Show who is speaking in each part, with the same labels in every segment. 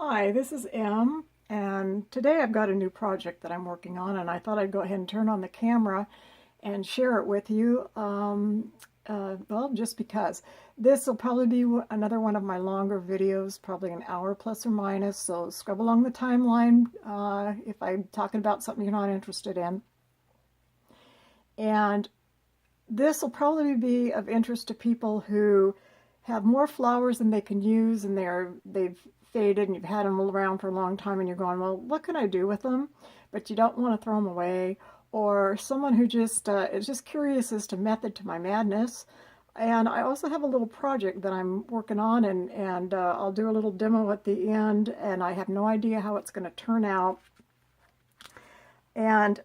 Speaker 1: Hi, this is Em, and today I've got a new project that I'm working on, and I thought I'd go ahead and turn on the camera and share it with you. Well, just because. This will probably be another one of my longer videos, probably an hour plus or minus, so scrub along the timeline if I'm talking about something you're not interested in. And this will probably be of interest to people who have more flowers than they can use, and they've faded and you've had them around for a long time and you're going, well, what can I do with them? But you don't want to throw them away. Or someone who just is just curious as to method to my madness. And I also have a little project that I'm working on, and I'll do a little demo at the end, and I have no idea how it's going to turn out. And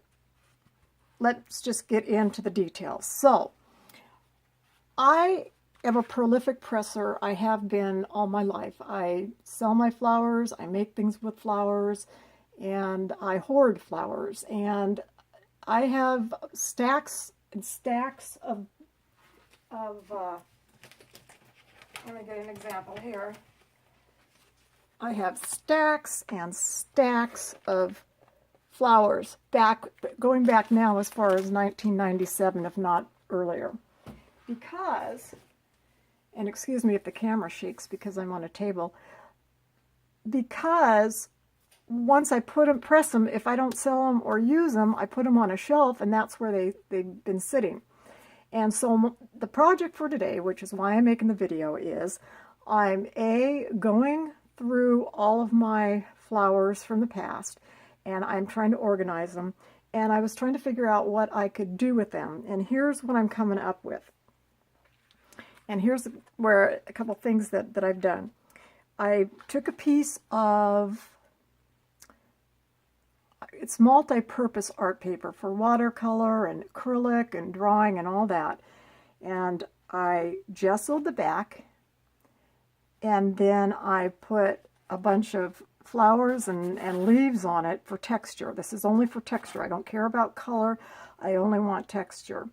Speaker 1: let's just get into the details. So, I am a prolific presser. I have been all my life. I sell my flowers, I make things with flowers, and I hoard flowers. And I have stacks and stacks of let me get an example here. I have stacks and stacks of flowers, going back now as far as 1997, if not earlier. Because, and excuse me if the camera shakes because I'm on a table, because once I press them, if I don't sell them or use them, I put them on a shelf, and that's where they've been sitting. And so the project for today, which is why I'm making the video, is I'm going through all of my flowers from the past, and I'm trying to organize them, and I was trying to figure out what I could do with them, and here's what I'm coming up with. And here's where a couple things that I've done. I took a piece of, it's multi-purpose art paper for watercolor and acrylic and drawing and all that. And I gessoed the back, and then I put a bunch of flowers and leaves on it for texture. This is only for texture. I don't care about color. I only want texture.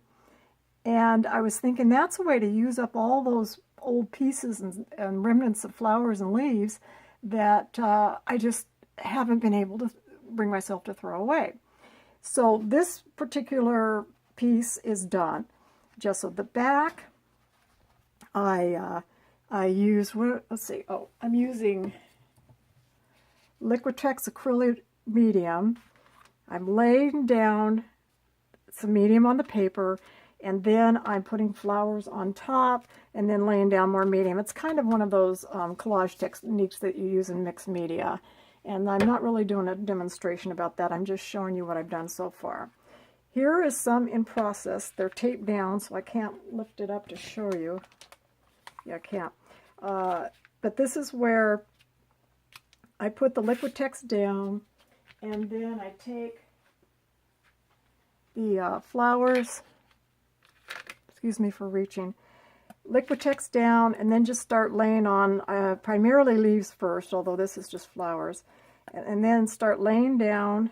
Speaker 1: And I was thinking that's a way to use up all those old pieces and remnants of flowers and leaves that I just haven't been able to bring myself to throw away. So this particular piece is done. Gessoed the back. I use, let's see, I'm using Liquitex acrylic medium. I'm laying down some medium on the paper, and then I'm putting flowers on top and then laying down more medium. It's kind of one of those collage techniques that you use in mixed media. And I'm not really doing a demonstration about that. I'm just showing you what I've done so far. Here is some in process. They're taped down, so I can't lift it up to show you. Yeah, I can't. But this is where I put the Liquitex down, and then I take the flowers, excuse me for reaching, Liquitex down, and then just start laying on primarily leaves first, although this is just flowers, and then start laying down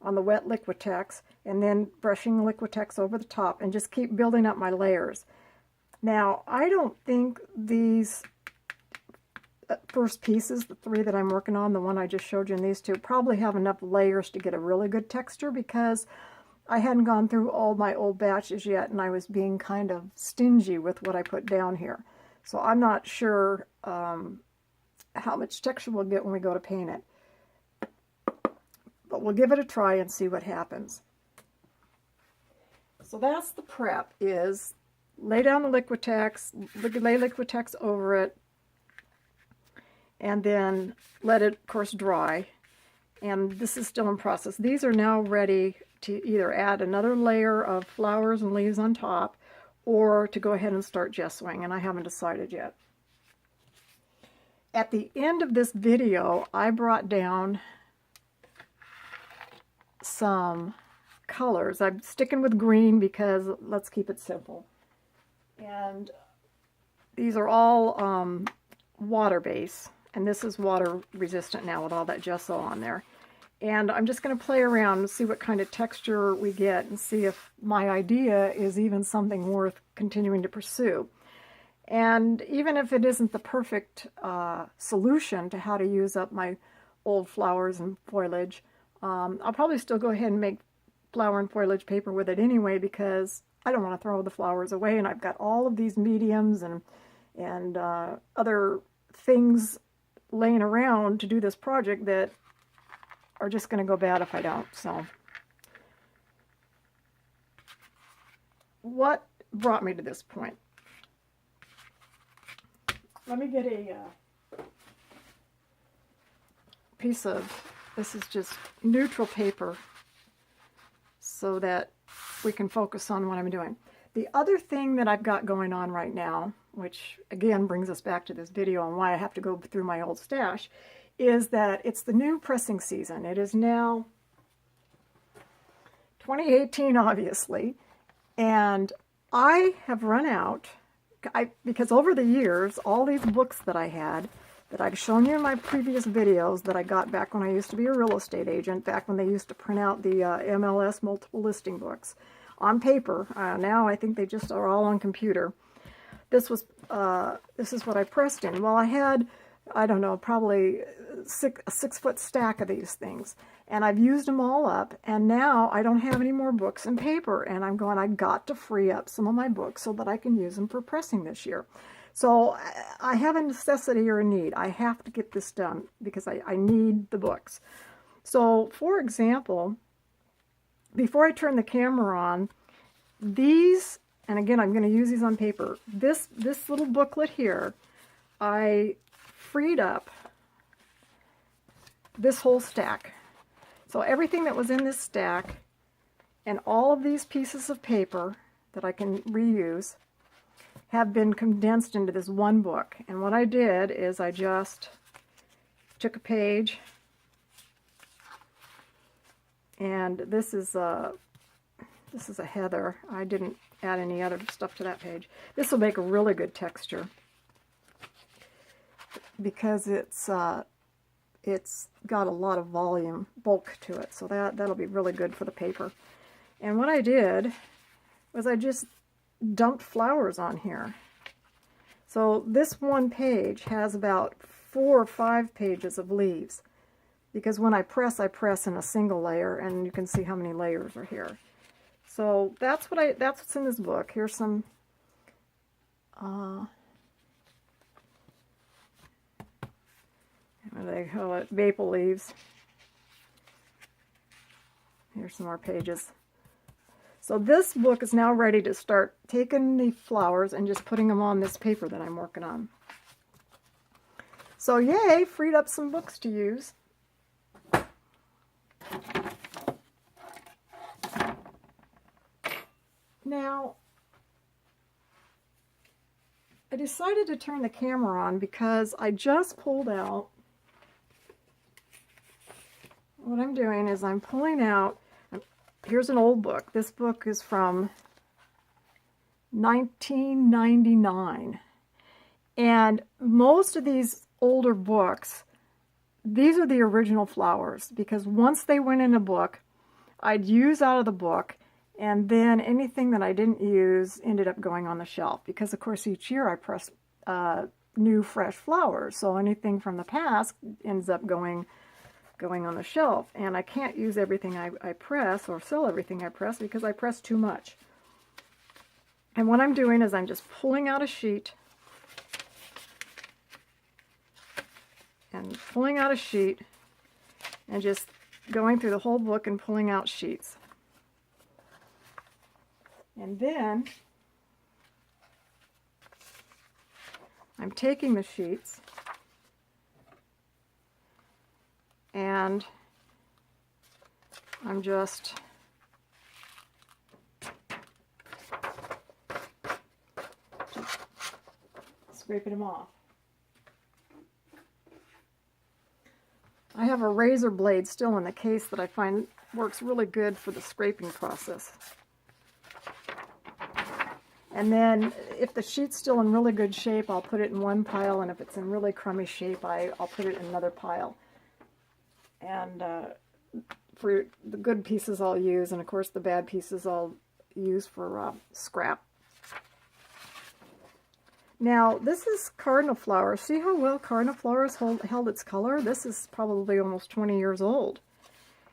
Speaker 1: on the wet Liquitex, and then brushing Liquitex over the top, and just keep building up my layers. Now, I don't think these first pieces, the three that I'm working on, the one I just showed you and these two, probably have enough layers to get a really good texture, because I hadn't gone through all my old batches yet, and I was being kind of stingy with what I put down here. So I'm not sure how much texture we'll get when we go to paint it. But we'll give it a try and see what happens. So that's the prep, is lay down the Liquitex, lay Liquitex over it, and then let it, of course, dry. And this is still in process. These are now ready to either add another layer of flowers and leaves on top, or to go ahead and start gessoing, and I haven't decided yet. At the end of this video, I brought down some colors. I'm sticking with green because let's keep it simple. And these are all water base, and this is water resistant now with all that gesso on there. And I'm just going to play around and see what kind of texture we get, and see if my idea is even something worth continuing to pursue. And even if it isn't the perfect solution to how to use up my old flowers and foliage, I'll probably still go ahead and make flower and foliage paper with it anyway, because I don't want to throw the flowers away, and I've got all of these mediums and other things laying around to do this project that are just going to go bad if I don't. So what brought me to this point? Let me get a piece of, this is just neutral paper so that we can focus on what I'm doing. The other thing that I've got going on right now, which again brings us back to this video and why I have to go through my old stash, is that it's the new pressing season. It is now 2018, obviously, and I have run out, because over the years, all these books that I had, that I've shown you in my previous videos that I got back when I used to be a real estate agent, back when they used to print out the MLS multiple listing books on paper. Now I think they just are all on computer. This is what I pressed in. Well, I had, I don't know, probably a 6-foot stack of these things, and I've used them all up, and now I don't have any more books in paper, and I'm going, I got to free up some of my books so that I can use them for pressing this year. So I have a necessity or a need. I have to get this done because I need the books. So, for example, before I turn the camera on, these, and again, I'm going to use these on paper, this little booklet here, I freed up this whole stack. So everything that was in this stack and all of these pieces of paper that I can reuse have been condensed into this one book. And what I did is I just took a page, and this is a heather. I didn't add any other stuff to that page. This will make a really good texture because it's got a lot of volume, bulk to it, so that'll be really good for the paper. And what I did was I just dumped flowers on here. So this one page has about 4 or 5 pages of leaves, because when I press in a single layer, and you can see how many layers are here. So that's what's in this book. Here's some what do they call it? Maple leaves. Here's some more pages. So this book is now ready to start taking the flowers and just putting them on this paper that I'm working on. So yay, freed up some books to use. Now, I decided to turn the camera on because I just pulled out, what I'm doing is I'm pulling out, here's an old book. This book is from 1999. And most of these older books, these are the original flowers, because once they went in a book, I'd use out of the book, and then anything that I didn't use ended up going on the shelf, because of course each year I press new fresh flowers, so anything from the past ends up going on the shelf, and I can't use everything I press or sell everything I press because I press too much. And what I'm doing is I'm just pulling out a sheet and pulling out a sheet and just going through the whole book and pulling out sheets. And then I'm taking the sheets and I'm just scraping them off. I have a razor blade still in the case that I find works really good for the scraping process. And then if the sheet's still in really good shape, I'll put it in one pile, and if it's in really crummy shape, I'll put it in another pile. And for the good pieces I'll use, and of course the bad pieces I'll use for scrap. Now, this is cardinal flower. See how well cardinal flower has held its color? This is probably almost 20 years old.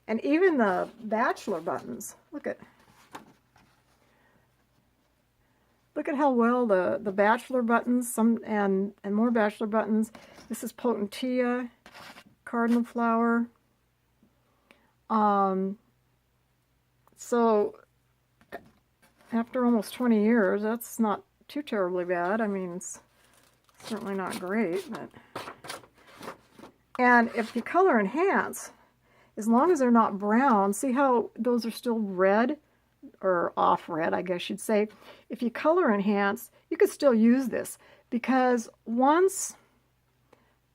Speaker 1: And even the bachelor buttons, look at how well the bachelor buttons, and more bachelor buttons. This is Potentia, cardinal flower. So after almost 20 years, that's not too terribly bad. I mean, it's certainly not great, but. And if you color enhance, as long as they're not brown, see how those are still red, or off red, I guess you'd say. If you color enhance, you could still use this, because once,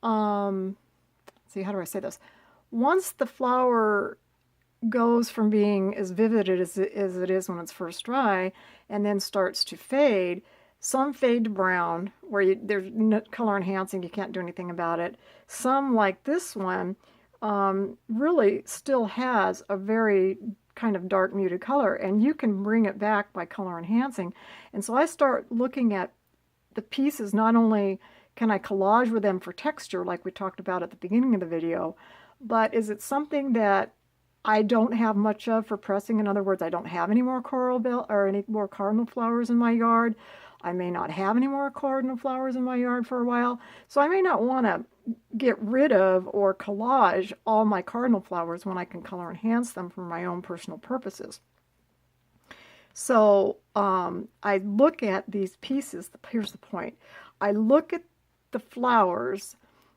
Speaker 1: see, how do I say this? Once the flower goes from being as vivid as it is when it's first dry, and then starts to fade, some fade to brown, where there's no color enhancing, you can't do anything about it. Some, like this one, really still has a very kind of dark muted color, and you can bring it back by color enhancing. And so I start looking at the pieces. Not only can I collage with them for texture, like we talked about at the beginning of the video, but is it something that I don't have much of for pressing? In other words, I don't have any more coral bell or any more cardinal flowers in my yard. I may not have any more cardinal flowers in my yard for a while, so I may not want to get rid of or collage all my cardinal flowers when I can color enhance them for my own personal purposes. So I look at these pieces. Here's the point. I look at the flowers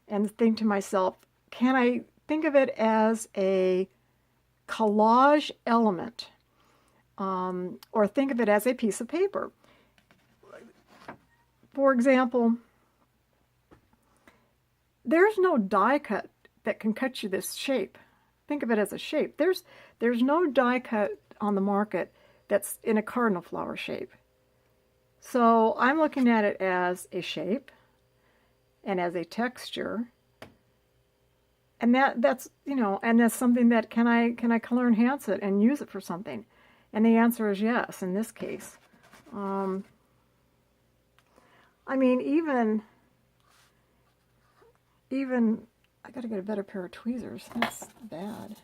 Speaker 1: and think to myself, can I think of it as a collage element, or think of it as a piece of paper? For example, there's no die cut that can cut you this shape. Think of it as a shape. There's no die cut on the market that's in a cardinal flower shape. So I'm looking at it as a shape and as a texture. And that's, you know, and that's something that can I color enhance it and use it for something? And the answer is yes in this case. I mean, even I gotta get a better pair of tweezers. That's bad.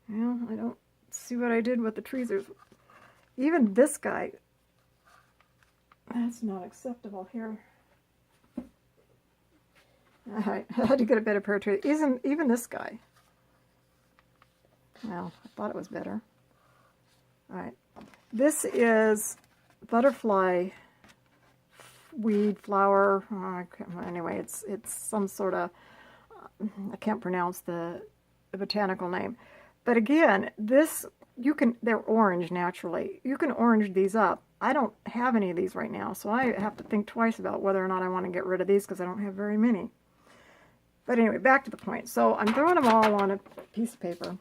Speaker 1: Well, I don't see what I did with the tweezers. Even this guy, that's not acceptable here. Alright, I had to get a better pair of tweezers. Even this guy. Well, I thought it was better. Alright. This is butterfly weed flower. Anyway, it's some sort of, I can't pronounce the botanical name. But again, they're orange naturally. You can orange these up. I don't have any of these right now, so I have to think twice about whether or not I want to get rid of these, because I don't have very many. But anyway, back to the point. So I'm throwing them all on a piece of paper.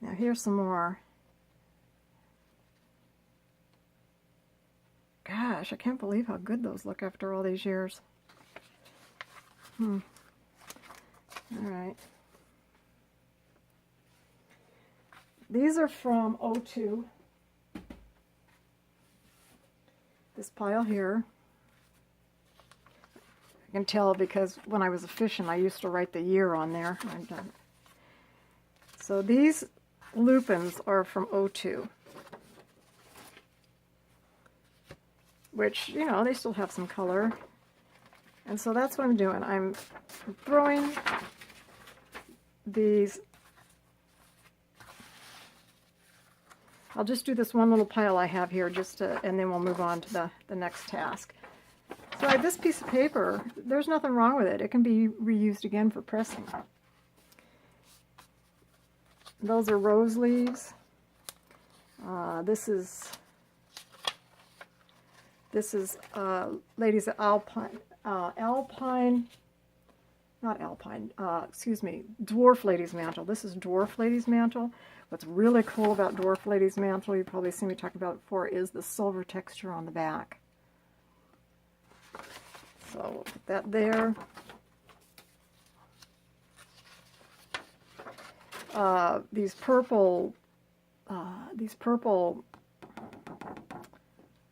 Speaker 1: Now here's some more. Gosh, I can't believe how good those look after all these years. All right. These are from O2. This pile here. I can tell because when I was a fishing, I used to write the year on there. So these lupins are from O2, which, you know, they still have some color. And so that's what I'm doing. I'm throwing these. I'll just do this one little pile I have here, and then we'll move on to the next task. So this piece of paper, there's nothing wrong with it. It can be reused again for pressing. Those are rose leaves. This is ladies Alpine, Dwarf Ladies Mantle. This is Dwarf Ladies Mantle. What's really cool about Dwarf Ladies Mantle, you've probably seen me talk about it before, is the silver texture on the back. So we'll put that there. these purple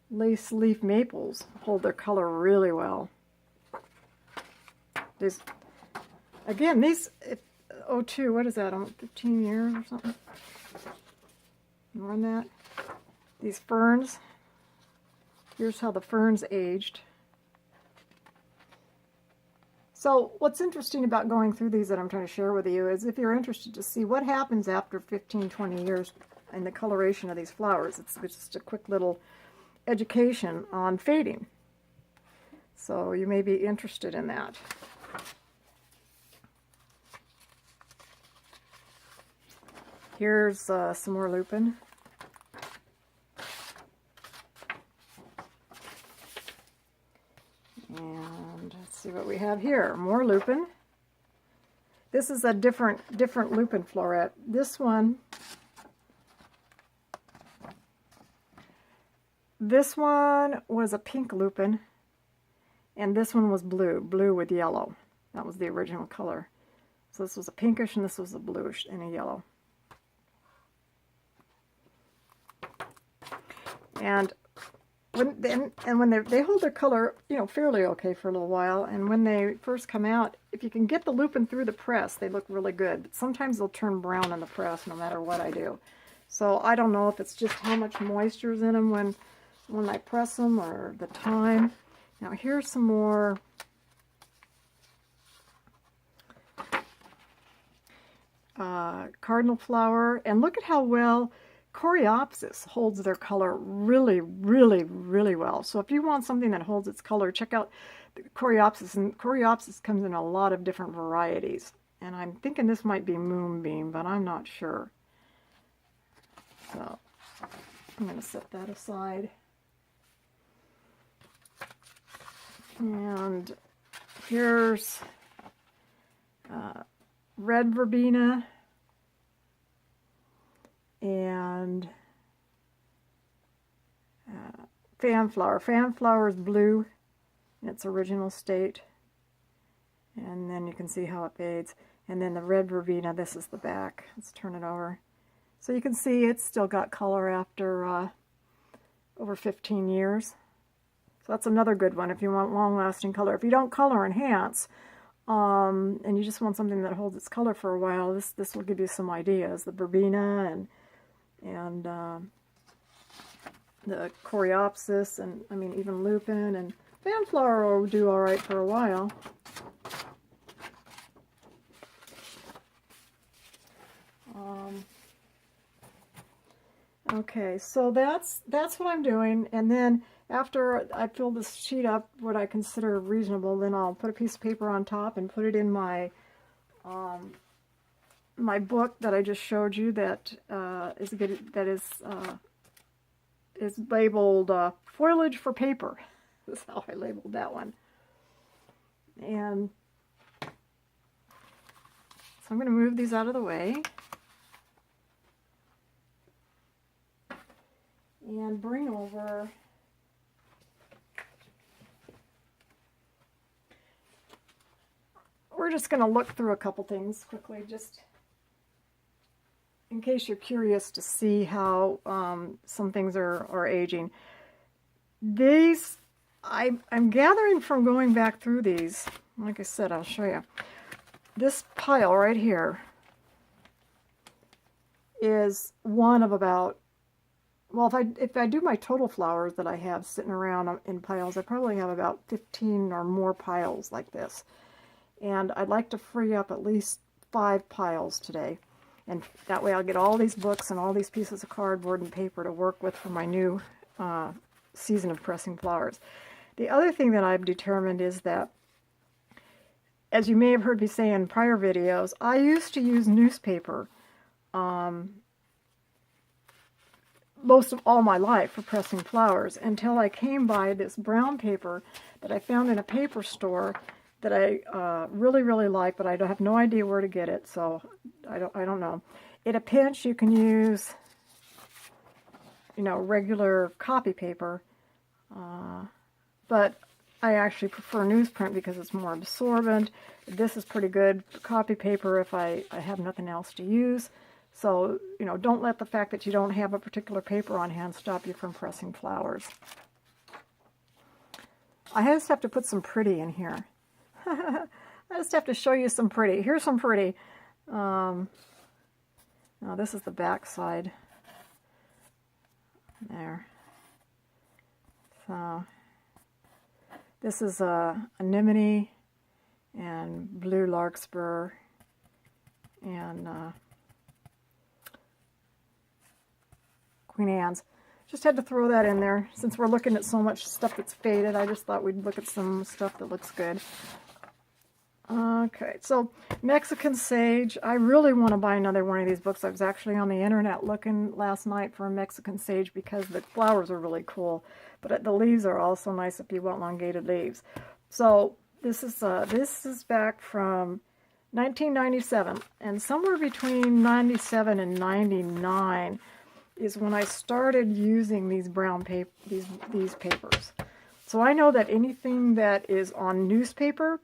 Speaker 1: lace leaf maples hold their color really well. These, again, these, what is that, 15 years or something? More than that. These ferns, here's how the ferns aged. So what's interesting about going through these that I'm trying to share with you is if you're interested to see what happens after 15, 20 years in the coloration of these flowers, it's just a quick little education on fading. So you may be interested in that. Here's some more lupin. And let's see what we have here. More lupin. This is a different lupin floret. This one was a pink lupin, and this one was blue with yellow. That was the original color. So this was a pinkish, and this was a bluish and a yellow. And when they hold their color, fairly okay for a little while. And when they first come out, if you can get the lupin through the press, they look really good. But sometimes they'll turn brown in the press, no matter what I do. So I don't know if it's just how much moisture is in them when I press them, or the time. Now here's some more cardinal flower, and look at how well Coreopsis holds their color really, really, really well. So if you want something that holds its color, check out the Coreopsis. And Coreopsis comes in a lot of different varieties. And I'm thinking this might be Moonbeam, but I'm not sure. So I'm going to set that aside. And here's red verbena and fan flower. Fan flower is blue in its original state, and then you can see how it fades. And then the red verbena, this is the back. Let's turn it over. So you can see it's still got color after over 15 years. So that's another good one if you want long-lasting color. If you don't color enhance, and you just want something that holds its color for a while, this will give you some ideas. The verbena and the Coreopsis, and I mean even lupin and fanflower will do all right for a while. Okay, so that's what I'm doing, and then after I fill this sheet up, what I consider reasonable, then I'll put a piece of paper on top and put it in my my book that I just showed you that is labeled Foliage for Paper. That's how I labeled that one. And so I'm going to move these out of the way and bring over we're just going to look through a couple things quickly, just in case you're curious to see how some things are aging. These, I'm gathering from going back through these, like I said, I'll show you. This pile right here is one of about, well, if I do my total flowers that I have sitting around in piles, I probably have about 15 or more piles like this. And I'd like to free up at least 5 piles today. And that way I'll get all these books and all these pieces of cardboard and paper to work with for my new season of pressing flowers. The other thing that I've determined is that, as you may have heard me say in prior videos, I used to use newspaper most of all my life for pressing flowers, until I came by this brown paper that I found in a paper store that I really, really like, but I have no idea where to get it, so I don't know. In a pinch, you can use, regular copy paper, but I actually prefer newsprint because it's more absorbent. This is pretty good copy paper if I have nothing else to use. So, you know, don't let the fact that you don't have a particular paper on hand stop you from pressing flowers. I just have to put some pretty in here. I just have to show you some pretty. Here's some pretty. Now this is the back side. There. So this is a anemone and blue larkspur and Queen Anne's. Just had to throw that in there. Since we're looking at so much stuff that's faded, I just thought we'd look at some stuff that looks good. Okay, so Mexican Sage. I really want to buy another one of these books. I was actually on the internet looking last night for a Mexican Sage because the flowers are really cool, but the leaves are also nice if you want elongated leaves. So this is back from 1997, and somewhere between 97 and 99 is when I started using these brown paper, these papers. So I know that anything that is on newspaper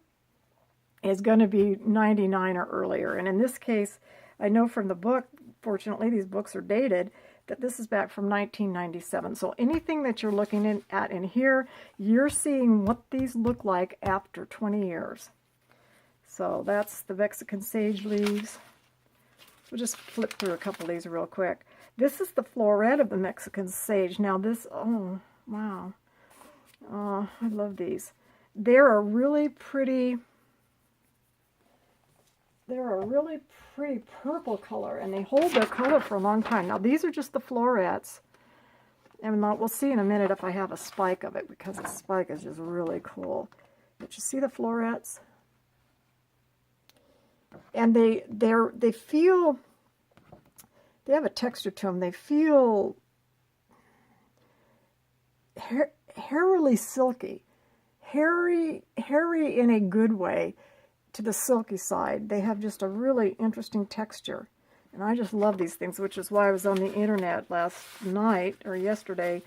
Speaker 1: is going to be 99 or earlier. And in this case, I know from the book, fortunately these books are dated, that this is back from 1997. So anything that you're looking at in here, you're seeing what these look like after 20 years. So that's the Mexican Sage leaves. We'll just flip through a couple of these real quick. This is the floret of the Mexican Sage. Now this, oh, wow. Oh, I love these. They're a really pretty purple color, and they hold their color for a long time. Now these are just the florets, and we'll see in a minute if I have a spike of it, because the spike is just really cool. But you see the florets? And they feel, they have a texture to them. They feel hairily silky. Hairy in a good way to the silky side. They have just a really interesting texture. And I just love these things, which is why I was on the internet last night, or yesterday,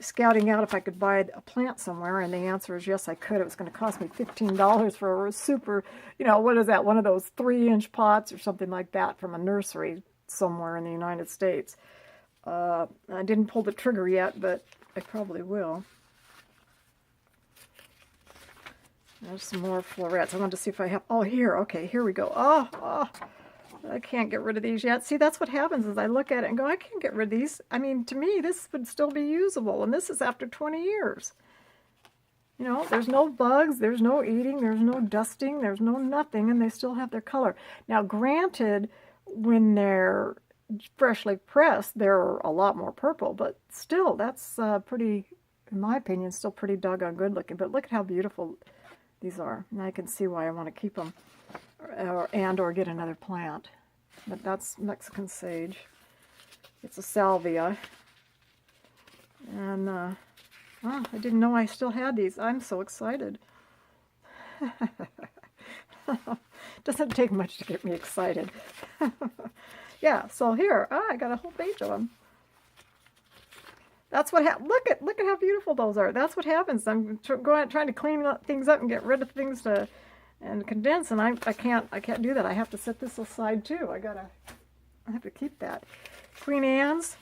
Speaker 1: scouting out if I could buy a plant somewhere, and the answer is yes, I could. It was going to cost me $15 for a super, you know, what is that, one of those 3-inch pots or something like that from a nursery somewhere in the United States. I didn't pull the trigger yet, but I probably will. There's some more florets. I wanted to see if I have, oh, here, okay, here we go. Oh, I can't get rid of these yet. See, that's what happens is I look at it and go, I can't get rid of these. I mean, to me, this would still be usable, and this is after 20 years. You know, there's no bugs, there's no eating, there's no dusting, there's no nothing, and they still have their color. Now, granted, when they're freshly pressed, they're a lot more purple, but still, that's pretty, in my opinion, still pretty doggone good looking. But look at how beautiful these are. And I can see why I want to keep them or get another plant. But that's Mexican Sage. It's a salvia. And oh, I didn't know I still had these. I'm so excited. Doesn't take much to get me excited. Yeah, so here, I got a whole page of them. That's what look at how beautiful those are. That's what happens. I'm trying to clean things up and get rid of things and condense, and I can't do that. I have to set this aside too. I have to keep that. Queen Anne's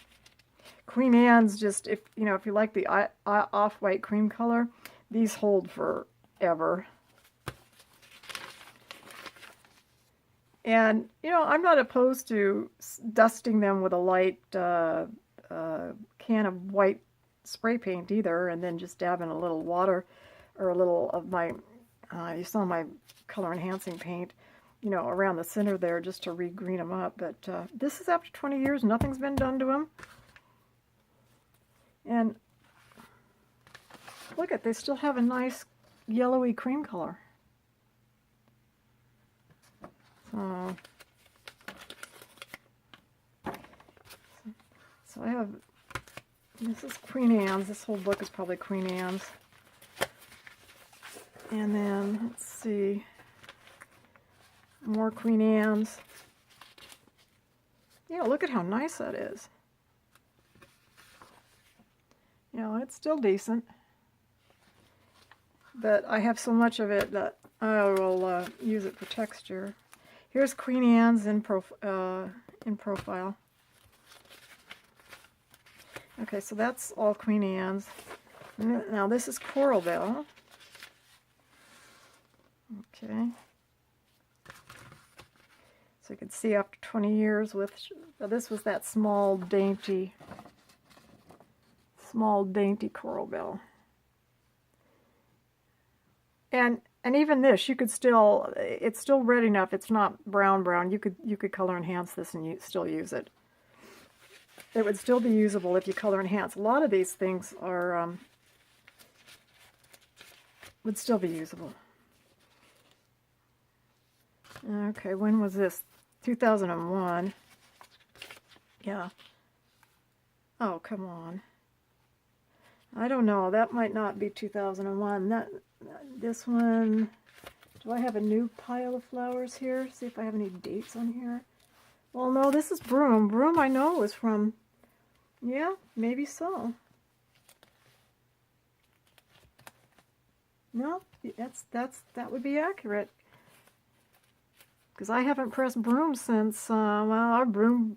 Speaker 1: just, if you like the off-white cream color, these hold forever. And I'm not opposed to dusting them with a light can of white spray paint either, and then just dabbing a little water or a little of my you saw my color enhancing paint around the center there just to re-green them up. But this is after 20 years, nothing's been done to them, and look at, they still have a nice yellowy cream color. So I have, this is Queen Anne's. This whole book is probably Queen Anne's. And then, let's see, more Queen Anne's. Yeah, look at how nice that is. It's still decent. but I have so much of it that I will use it for texture. Here's Queen Anne's in profile. Okay, so that's all Queen Anne's. Now this is Coral Bell. Okay. So you can see after 20 years with, this was that small dainty Coral Bell. And even this, you could still, it's still red enough. It's not brown. You could color enhance this and still use it. It would still be usable if you color enhance. A lot of these things are would still be usable. Okay, when was this? 2001. Yeah. Oh, come on. I don't know. That might not be 2001. This one. Do I have a new pile of flowers here? See if I have any dates on here. Well, no, this is Broom. Broom I know is from, yeah, maybe so. No, that would be accurate. Because I haven't pressed Broom since, well, our broom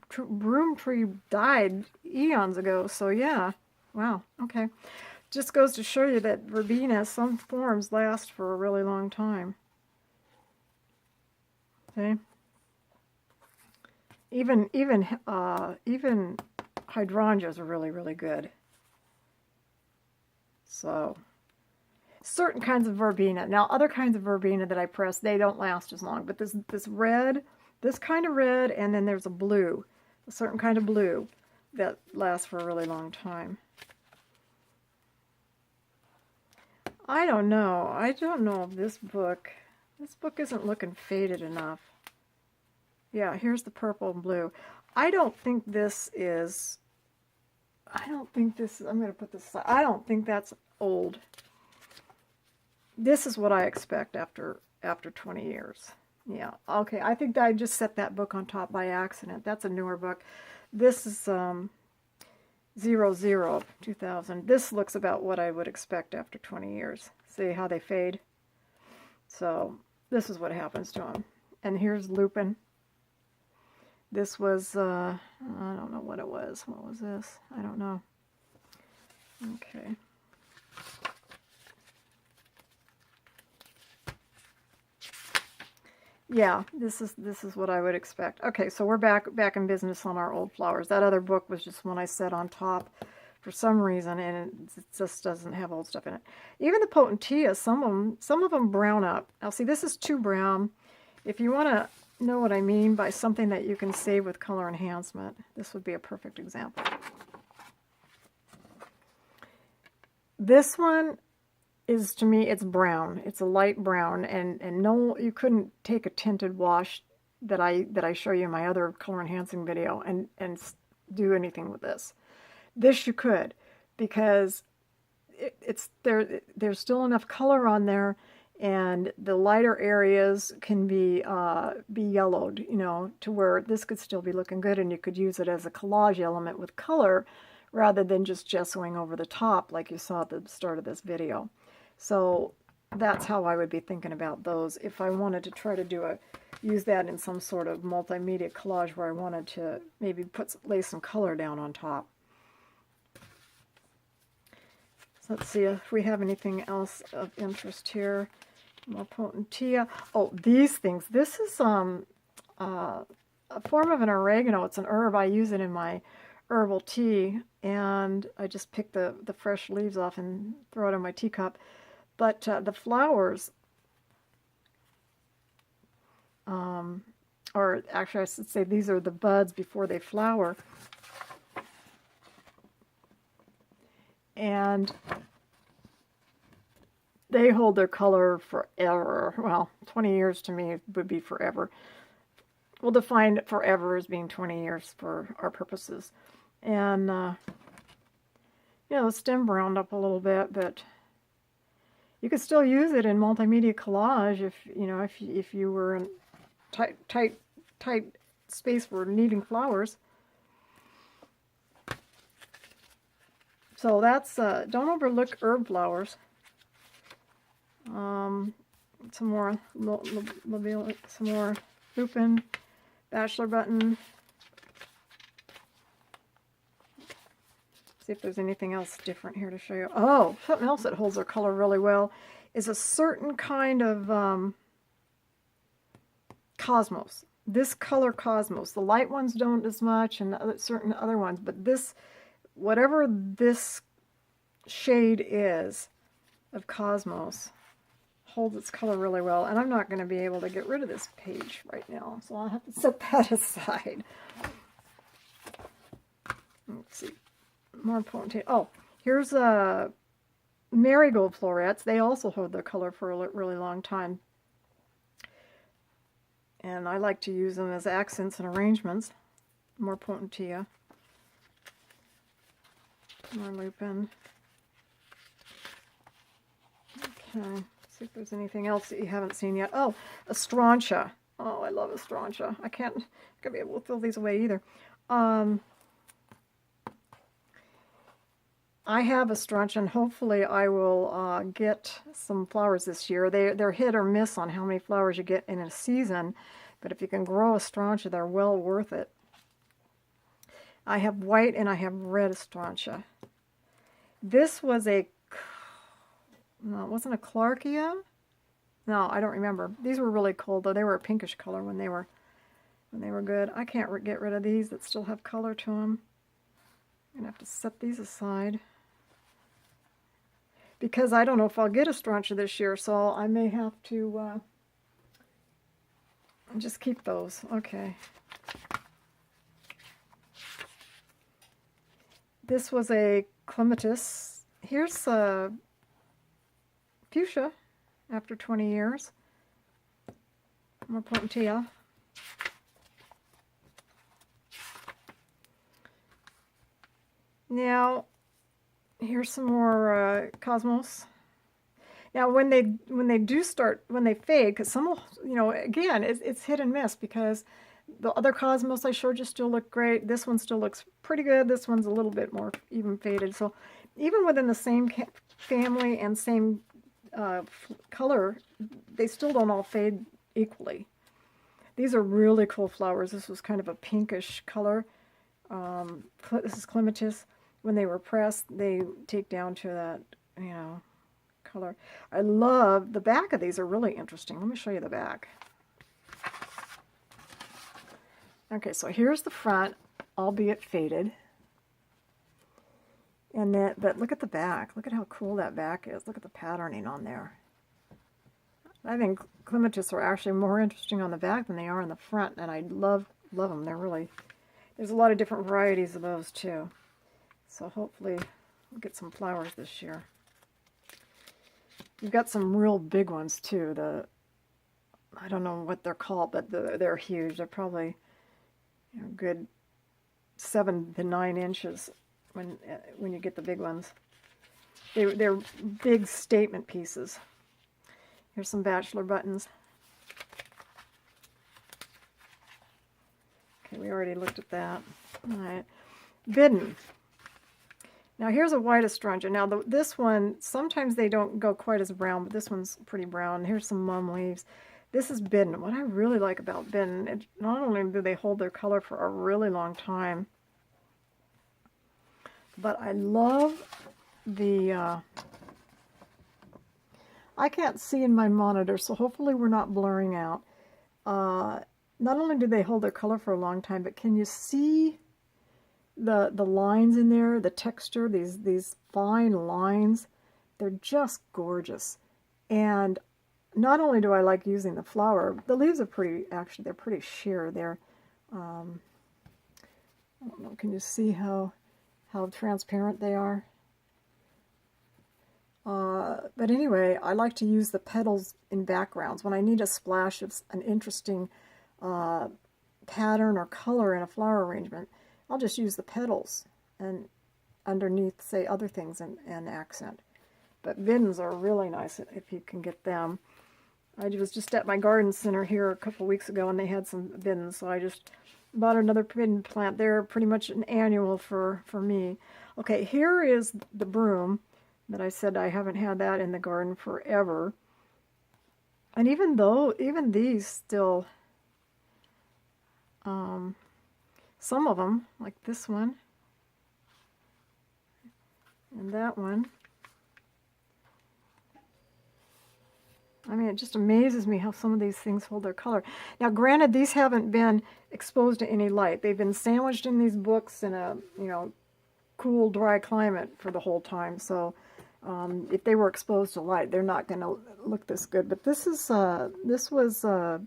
Speaker 1: tree died eons ago, so yeah. Wow, okay. Just goes to show you that Verbena, some forms last for a really long time. Okay. Even hydrangeas are really, really good. So, certain kinds of Verbena. Now, other kinds of Verbena that I press, they don't last as long. But this red, this kind of red, and then there's a blue, a certain kind of blue that lasts for a really long time. I don't know. I don't know if this book isn't looking faded enough. Yeah, here's the purple and blue. I don't think this is, I'm going to put this aside. I don't think that's old. This is what I expect after 20 years. Yeah, okay, I think that I just set that book on top by accident. That's a newer book. This is 2000. This looks about what I would expect after 20 years. See how they fade? So this is what happens to them. And here's Lupin. This was, I don't know what it was. What was this? I don't know. Okay. Yeah, this is what I would expect. Okay, so we're back in business on our old flowers. That other book was just one I set on top for some reason, and it just doesn't have old stuff in it. Even the Potentia, some of them brown up. Now, see, this is too brown. If you want to know what I mean by something that you can save with color enhancement, this would be a perfect example. This one is, to me, it's brown. It's a light brown, and no, you couldn't take a tinted wash that I show you in my other color enhancing video and do anything with this. This you could, because there's still enough color on there, and the lighter areas can be yellowed, you know, to where this could still be looking good, and you could use it as a collage element with color rather than just gessoing over the top like you saw at the start of this video. So that's how I would be thinking about those if I wanted to try to use that in some sort of multimedia collage where I wanted to maybe lay some color down on top. So let's see if we have anything else of interest here. More Potentia. Oh, these things. This is a form of an oregano. It's an herb. I use it in my herbal tea, and I just pick the fresh leaves off and throw it in my teacup. But the flowers, or actually I should say these are the buds before they flower. And they hold their color forever. Well, 20 years to me would be forever. We'll define forever as being 20 years for our purposes. And, you know, the stem browned up a little bit, but you could still use it in multimedia collage if you were in tight space for needing flowers. So that's, don't overlook herb flowers. Some more some more lupin, bachelor button. See if there's anything else different here to show you. Oh, something else that holds their color really well is a certain kind of cosmos. This color cosmos. The light ones don't as much, and certain other ones, but this, whatever this shade is of cosmos, holds its color really well. And I'm not going to be able to get rid of this page right now, so I'll have to set that aside. Let's see. More potent. Oh, here's marigold florets. They also hold their color for a really long time. And I like to use them as accents and arrangements. More potentia. More lupin. Okay, see if there's anything else that you haven't seen yet. Oh, astrantia. Oh, I love astrantia. I can't be able to throw these away either. I have astrantia, and hopefully I will get some flowers this year. They're hit or miss on how many flowers you get in a season, but if you can grow astrantia, they're well worth it. I have white and I have red astrantia. This was no, it wasn't a Clarkia. No, I don't remember. These were really cool, though. They were a pinkish color when they were good. I can't get rid of these that still have color to them. I'm gonna have to set these aside, because I don't know if I'll get astrantia this year, so I may have to just keep those. Okay. This was a Clematis. Here's a fuchsia after 20 years. More potentia. Now, here's some more cosmos. Now, when they fade, because some will, you know, again, it's hit and miss, because the other cosmos I showed you still look great. This one still looks pretty good. This one's a little bit more even faded. So even within the same family and same color, they still don't all fade equally. These are really cool flowers. This was kind of a pinkish color. This is Clematis. When they were pressed, they take down to that, you know, color. I love the back of these. Are really interesting. Let me show you the back. Okay, so here's the front, albeit faded. And then, but look at the back. Look at how cool that back is. Look at the patterning on there. I think Clematis are actually more interesting on the back than they are on the front, and I love them. They're really, there's a lot of different varieties of those too. So hopefully we'll get some flowers this year. You've got some real big ones too. I don't know what they're called, but they're huge. They're probably, you know, good 7 to 9 inches when you get the big ones. They're big statement pieces. Here's some bachelor buttons. Okay, we already looked at that. All right, bidden. Now here's a white astrantia. Now this one, sometimes they don't go quite as brown, but this one's pretty brown. Here's some mum leaves. This is bidden. What I really like about bidden, not only do they hold their color for a really long time, but I love the, I can't see in my monitor, so hopefully we're not blurring out. Not only do they hold their color for a long time, but can you see the lines in there, the texture, these fine lines? They're just gorgeous. And not only do I like using the flower, the leaves are pretty, actually, they're pretty sheer. They're, I don't know, can you see how transparent they are? But anyway, I like to use the petals in backgrounds. When I need a splash of an interesting pattern or color in a flower arrangement, I'll just use the petals and underneath, say, other things and accent. But biddens are really nice if you can get them. I was just at my garden center here a couple weeks ago, and they had some biddens, so I just bought another bidden plant. They're pretty much an annual for me. Okay, here is the broom that I said I haven't had that in the garden forever. And even these still, some of them, like this one and that one, I mean, it just amazes me how some of these things hold their color. Now, granted, these haven't been exposed to any light. They've been sandwiched in these books in a, cool, dry climate for the whole time. So if they were exposed to light, they're not going to look this good. But this was a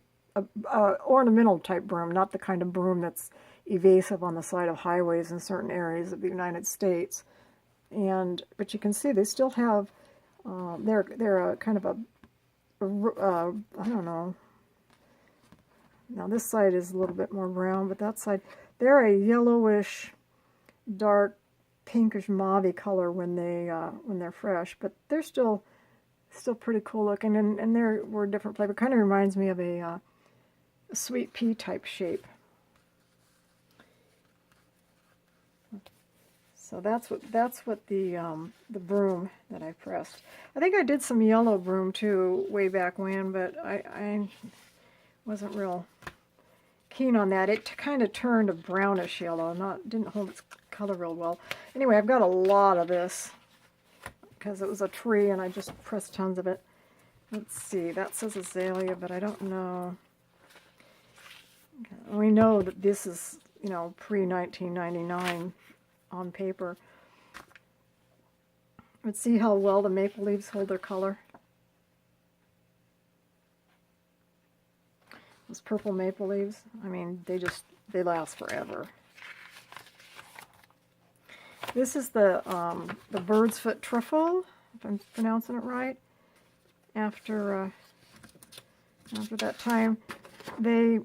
Speaker 1: ornamental type broom, not the kind of broom that's evasive on the side of highways in certain areas of the United States. But you can see they still have, they're a kind of a, I don't know. Now this side is a little bit more brown, but that side, they're a yellowish, dark, pinkish mauve color when they're fresh. But they're still pretty cool looking, and they're a different flavor. Kind of reminds me of a sweet pea type shape. So that's what the broom that I pressed. I think I did some yellow broom too way back when, but I wasn't real keen on that. It kind of turned a brownish yellow, didn't hold its color real well. Anyway, I've got a lot of this because it was a tree and I just pressed tons of it. Let's see, that says azalea, but I don't know. Okay. We know that this is, pre-1999 on paper. Let's see how well the maple leaves hold their color. Those purple maple leaves, I mean, they last forever. This is the bird's foot truffle, if I'm pronouncing it right. After that time, they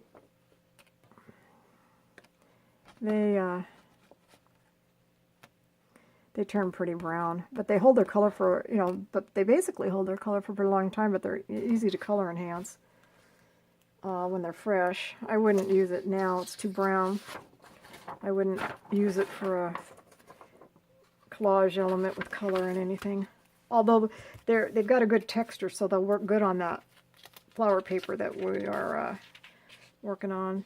Speaker 1: turn pretty brown, but they hold their color for, but they basically hold their color for a long time, but they're easy to color enhance when they're fresh. I wouldn't use it now, it's too brown. I wouldn't use it for a collage element with color and anything. Although they've got a good texture, so they'll work good on that flower paper that we are working on.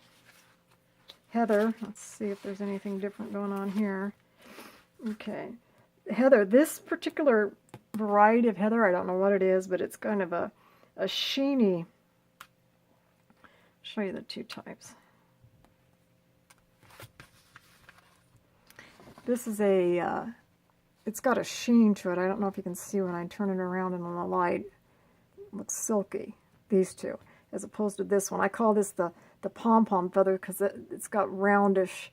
Speaker 1: Heather, let's see if there's anything different going on here. Okay, heather, this particular variety of heather, I don't know what it is, but it's kind of a sheeny. I'll show you the two types. This is it's got a sheen to it. I don't know if you can see when I turn it around in the light. It looks silky, these two, as opposed to this one. I call this the Pom-Pom Feather because it's got roundish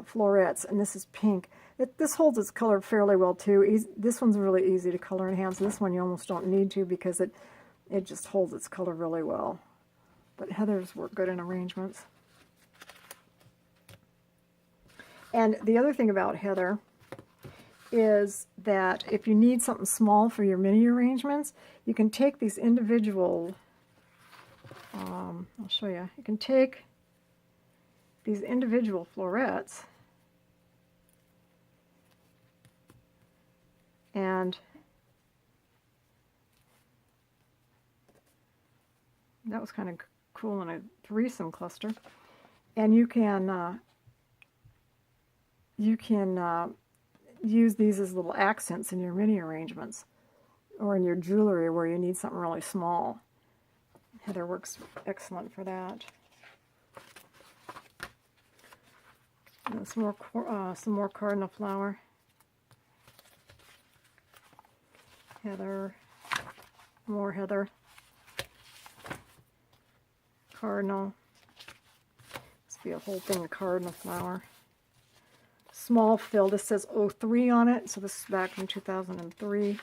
Speaker 1: florets, and this is pink. This holds its color fairly well too. This one's really easy to color enhance. This one you almost don't need to because it just holds its color really well. But heathers work good in arrangements. And the other thing about heather is that if you need something small for your mini arrangements, you can take these individual, I'll show you, you can take these individual florets and that was kind of cool in a threesome cluster. And you can use these as little accents in your mini arrangements or in your jewelry where you need something really small. Heather works excellent for that. And some more cardinal flower. Heather, more heather. Cardinal. Must be a whole thing of cardinal flower. Small fill. This says 03 on it, so this is back from 2003.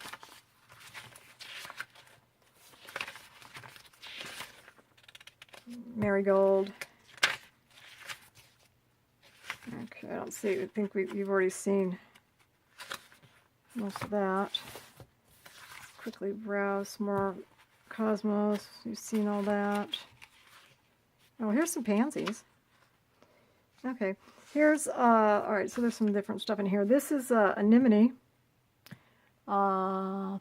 Speaker 1: Marigold. Okay, I don't see. I think you've already seen most of that. Let's quickly browse some more cosmos. You've seen all that. Oh, here's some pansies. Okay, here's, all right, so there's some different stuff in here. This is anemone. Fall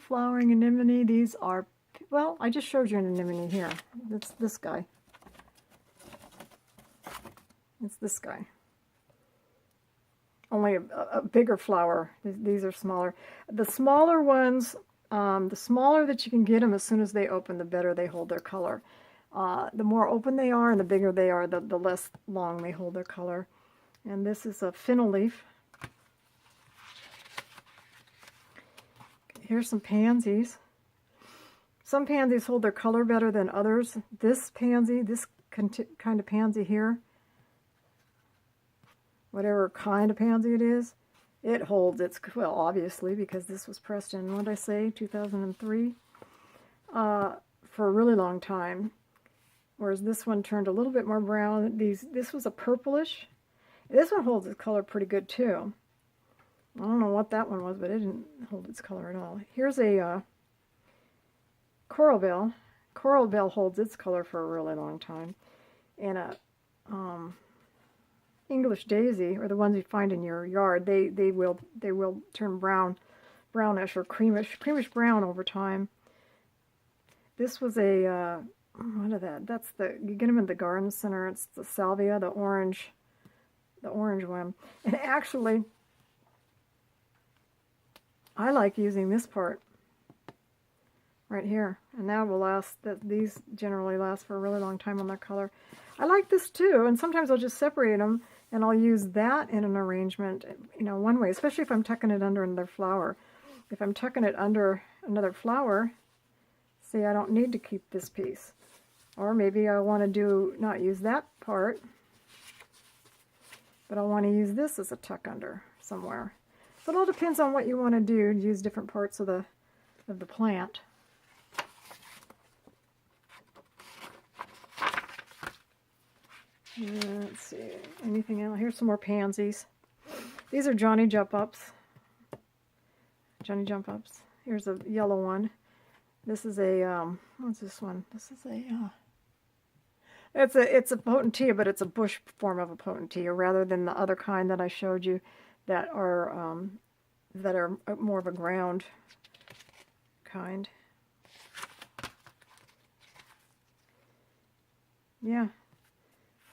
Speaker 1: flowering anemone. These are, well, I just showed you an anemone here. It's this guy. It's this guy. Only a bigger flower. These are smaller. The smaller ones, the smaller that you can get them, as soon as they open, the better they hold their color. The more open they are and the bigger they are, the less long they hold their color. And this is a fennel leaf. Here's some pansies. Some pansies hold their color better than others. This pansy, this kind of pansy here, whatever kind of pansy it is, it holds its, well, obviously, because this was pressed in, what did I say, 2003, for a really long time. Whereas this one turned a little bit more brown. This was a purplish. This one holds its color pretty good too. I don't know what that one was, but it didn't hold its color at all. Here's a coral bell. Coral bell holds its color for a really long time. And a English daisy, or the ones you find in your yard, they will turn brownish or creamish brown over time. This was a what is that? That's you get them in the garden center. It's the salvia, the orange one. And actually, I like using this part right here, and that will last. These generally last for a really long time on their color. I like this too, and sometimes I'll just separate them, and I'll use that in an arrangement, one way, especially if I'm tucking it under another flower. If I'm tucking it under another flower, see, I don't need to keep this piece. Or maybe I want to not use that part, but I want to use this as a tuck under somewhere. So it all depends on what you want to do. Use different parts of the plant. Let's see, anything else? Here's some more pansies. These are Johnny Jump Ups. Johnny Jump Ups. Here's a yellow one. This is a what's this one? This is a it's a potentilla, but it's a bush form of a potentilla rather than the other kind that I showed you that are more of a ground kind. Yeah.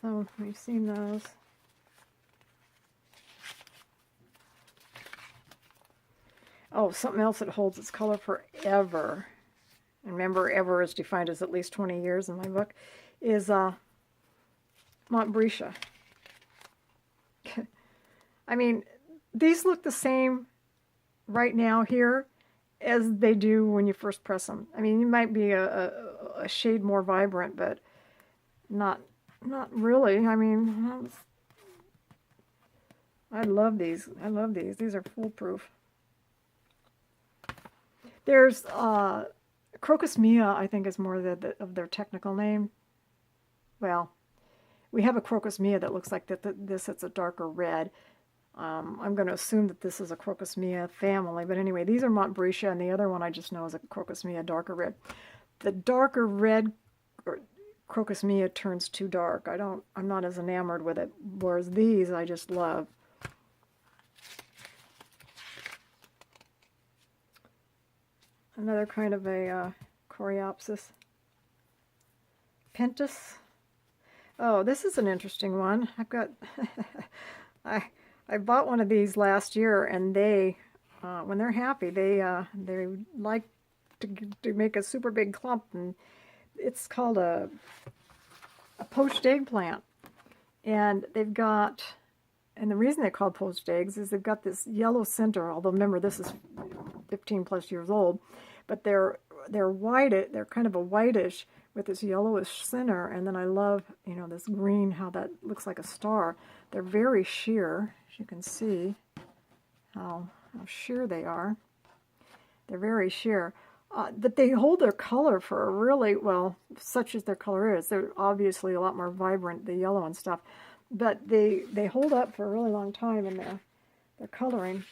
Speaker 1: So we've seen those. Oh, something else that holds its color forever. And remember, ever is defined as at least 20 years in my book, is Montbretia. I mean, these look the same right now here as they do when you first press them. I mean, you might be a shade more vibrant, but not really. I mean, I love these. I love these. These are foolproof. There's Crocus Mia, I think, is more of their technical name. Well, we have a Crocus Mia that looks like this. It's a darker red. I'm going to assume that this is a Crocus Mia family, but anyway, these are Montbretia, and the other one I just know is a Crocus Mia darker red. The darker red Crocus Mia turns too dark. I'm not as enamored with it, whereas these I just love. Another kind of a Coreopsis. Pentus. Oh, this is an interesting one. I've got I bought one of these last year, and they when they're happy, they like to make a super big clump, and it's called a poached egg plant. And they've got, and the reason they're called poached eggs is they've got this yellow center, although remember this is 15 plus years old, but they're white, they're kind of a whitish with this yellowish center, and then I love, this green, how that looks like a star. They're very sheer, as you can see how sheer they are. They're very sheer. But they hold their color for a really, well, such as their color is. They're obviously a lot more vibrant, the yellow and stuff, but they hold up for a really long time in their coloring.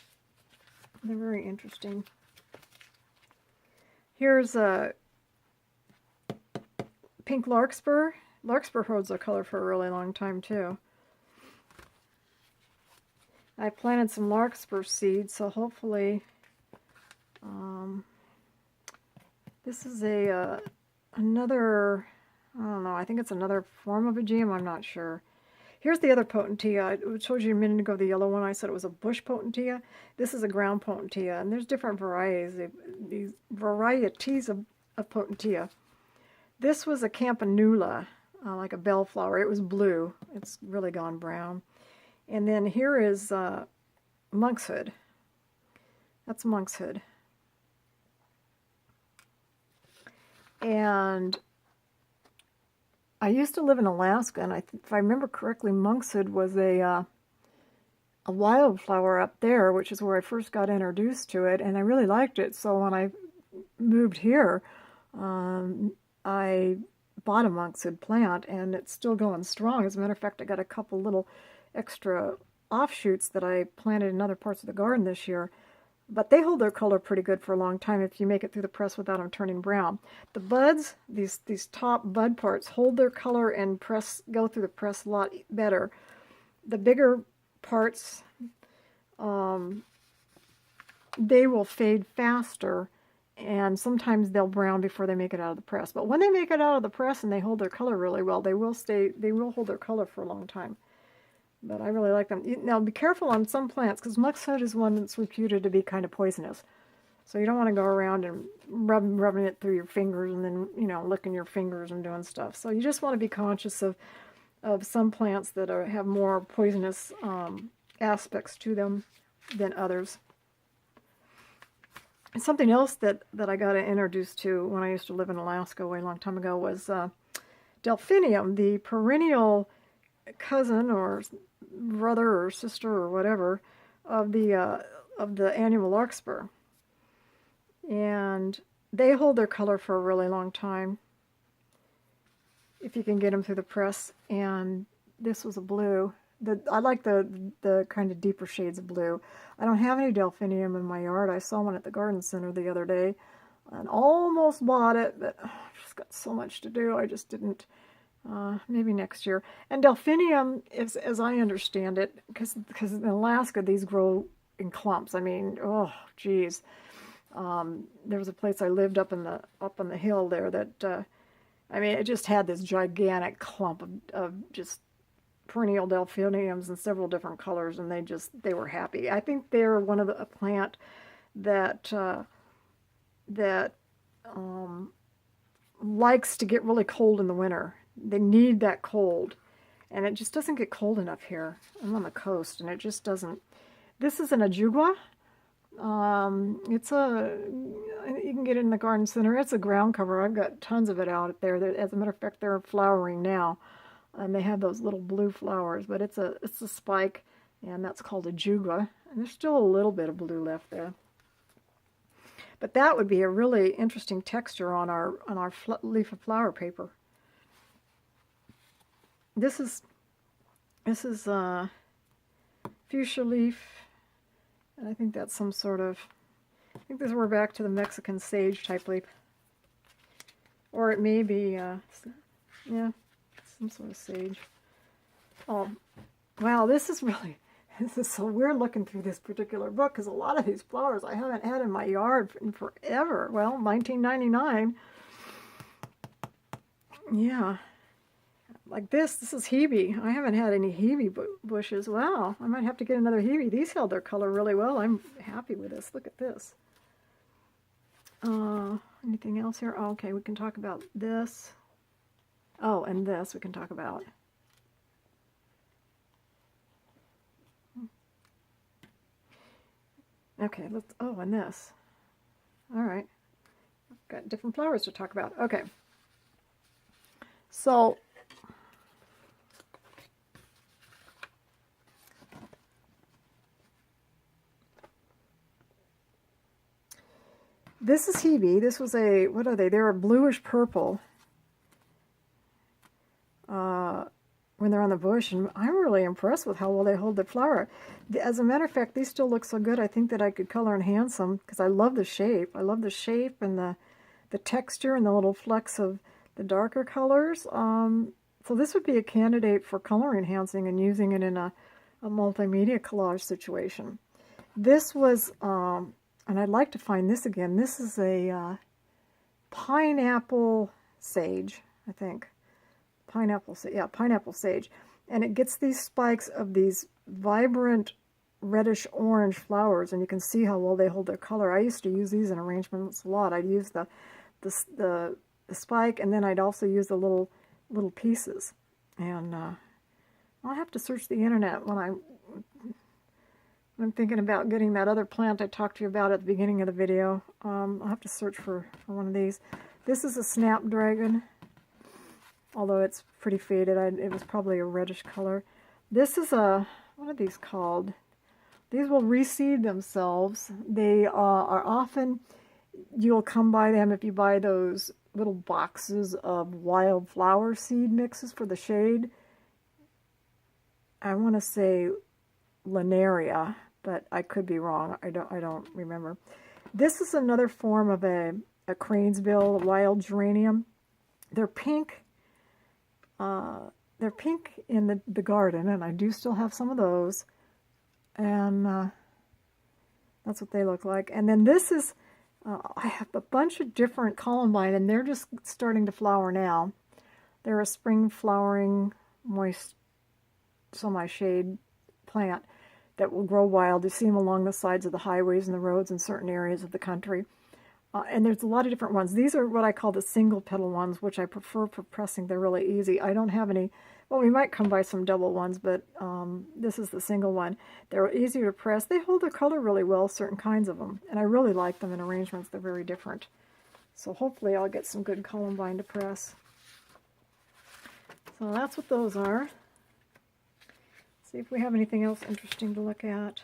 Speaker 1: They're very interesting. Here's a pink larkspur. Larkspur holds their color for a really long time too. I planted some larkspur seeds, so hopefully This is a another, I don't know, I think it's another form of a gem, I'm not sure. Here's the other Potentia. I told you a minute ago the yellow one, I said it was a bush Potentia. This is a ground Potentia, and there's different varieties, these varieties of Potentia. This was a Campanula, like a bellflower. It was blue. It's really gone brown. And then here is monkshood. That's monkshood. And I used to live in Alaska, and if I remember correctly, monkshood was a wildflower up there, which is where I first got introduced to it, and I really liked it. So when I moved here, I bought a monkshood plant, and it's still going strong. As a matter of fact, I got a couple little extra offshoots that I planted in other parts of the garden this year. But they hold their color pretty good for a long time if you make it through the press without them turning brown. The buds, these top bud parts, hold their color and go through the press a lot better. The bigger parts, they will fade faster, and sometimes they'll brown before they make it out of the press. But when they make it out of the press and they hold their color really well, they will hold their color for a long time. But I really like them. Now, be careful on some plants, because monkshood is one that's reputed to be kind of poisonous. So you don't want to go around and rubbing it through your fingers and then, licking your fingers and doing stuff. So you just want to be conscious of some plants that have more poisonous aspects to them than others. And something else that I got introduced to when I used to live in Alaska a way long time ago was Delphinium, the perennial cousin or brother or sister or whatever of the annual Larkspur, and they hold their color for a really long time if you can get them through the press. And this was a blue. I like the kind of deeper shades of blue. I don't have any Delphinium in my yard. I saw one at the garden center the other day and almost bought it, but I've just got so much to do. I just didn't. Maybe next year. And Delphinium, as I understand it, because in Alaska these grow in clumps. I mean, oh, geez. There was a place I lived up on the hill there that, I mean, it just had this gigantic clump of just perennial Delphiniums in several different colors, and they were happy. I think they're one of a plant that likes to get really cold in the winter. They need that cold, and it just doesn't get cold enough here. I'm on the coast, and it just doesn't. This is an ajugua. You can get it in the garden center. It's a ground cover. I've got tons of it out there. As a matter of fact, they're flowering now, and they have those little blue flowers. But it's a spike, and that's called ajugua. And there's still a little bit of blue left there. But that would be a really interesting texture on our leaf of flower paper. This is fuchsia leaf, and I think that's some sort of, I think we're back to the Mexican sage type leaf. Or it may be, yeah, some sort of sage. Oh, wow, this is so weird looking through this particular book, because a lot of these flowers I haven't had in my yard in forever. Well, 1999. Yeah. Like this is hebe. I haven't had any hebe bushes. Wow, I might have to get another hebe. These held their color really well. I'm happy with this. Look at this. Anything else here? Oh, okay, we can talk about this. Oh, and this we can talk about. Okay, and this. All right. Got different flowers to talk about. Okay. So, this is hebe. This was what are they? They're a bluish purple when they're on the bush, and I'm really impressed with how well they hold the flower. As a matter of fact, these still look so good, I think that I could color enhance them, because I love the shape. I love the shape and the texture and the little flecks of the darker colors. So this would be a candidate for color enhancing and using it in a multimedia collage situation. This was, and I'd like to find this again. This is a pineapple sage, I think. Pineapple sage. And it gets these spikes of these vibrant reddish orange flowers, and you can see how well they hold their color. I used to use these in arrangements a lot. I'd use the spike, and then I'd also use the little pieces. And I'll have to search the internet when I'm thinking about getting that other plant I talked to you about at the beginning of the video. I'll have to search for one of these. This is a snapdragon, although it's pretty faded. It was probably a reddish color. This is what are these called? These will reseed themselves. They are often, you'll come by them if you buy those little boxes of wildflower seed mixes for the shade. I want to say Linaria, but I could be wrong. I don't remember. This is another form of a cranesbill, a wild geranium. They're pink. They're pink in the garden, and I do still have some of those. And that's what they look like. And then this is, I have a bunch of different Columbine, and they're just starting to flower now. They're a spring flowering, moist, semi-shade plant that will grow wild. You see them along the sides of the highways and the roads in certain areas of the country. And there's a lot of different ones. These are what I call the single petal ones, which I prefer for pressing. They're really easy. I don't have any, well, we might come by some double ones, but this is the single one. They're easier to press. They hold their color really well, certain kinds of them. And I really like them in arrangements. They're very different. So hopefully I'll get some good Columbine to press. So that's what those are. See if we have anything else interesting to look at.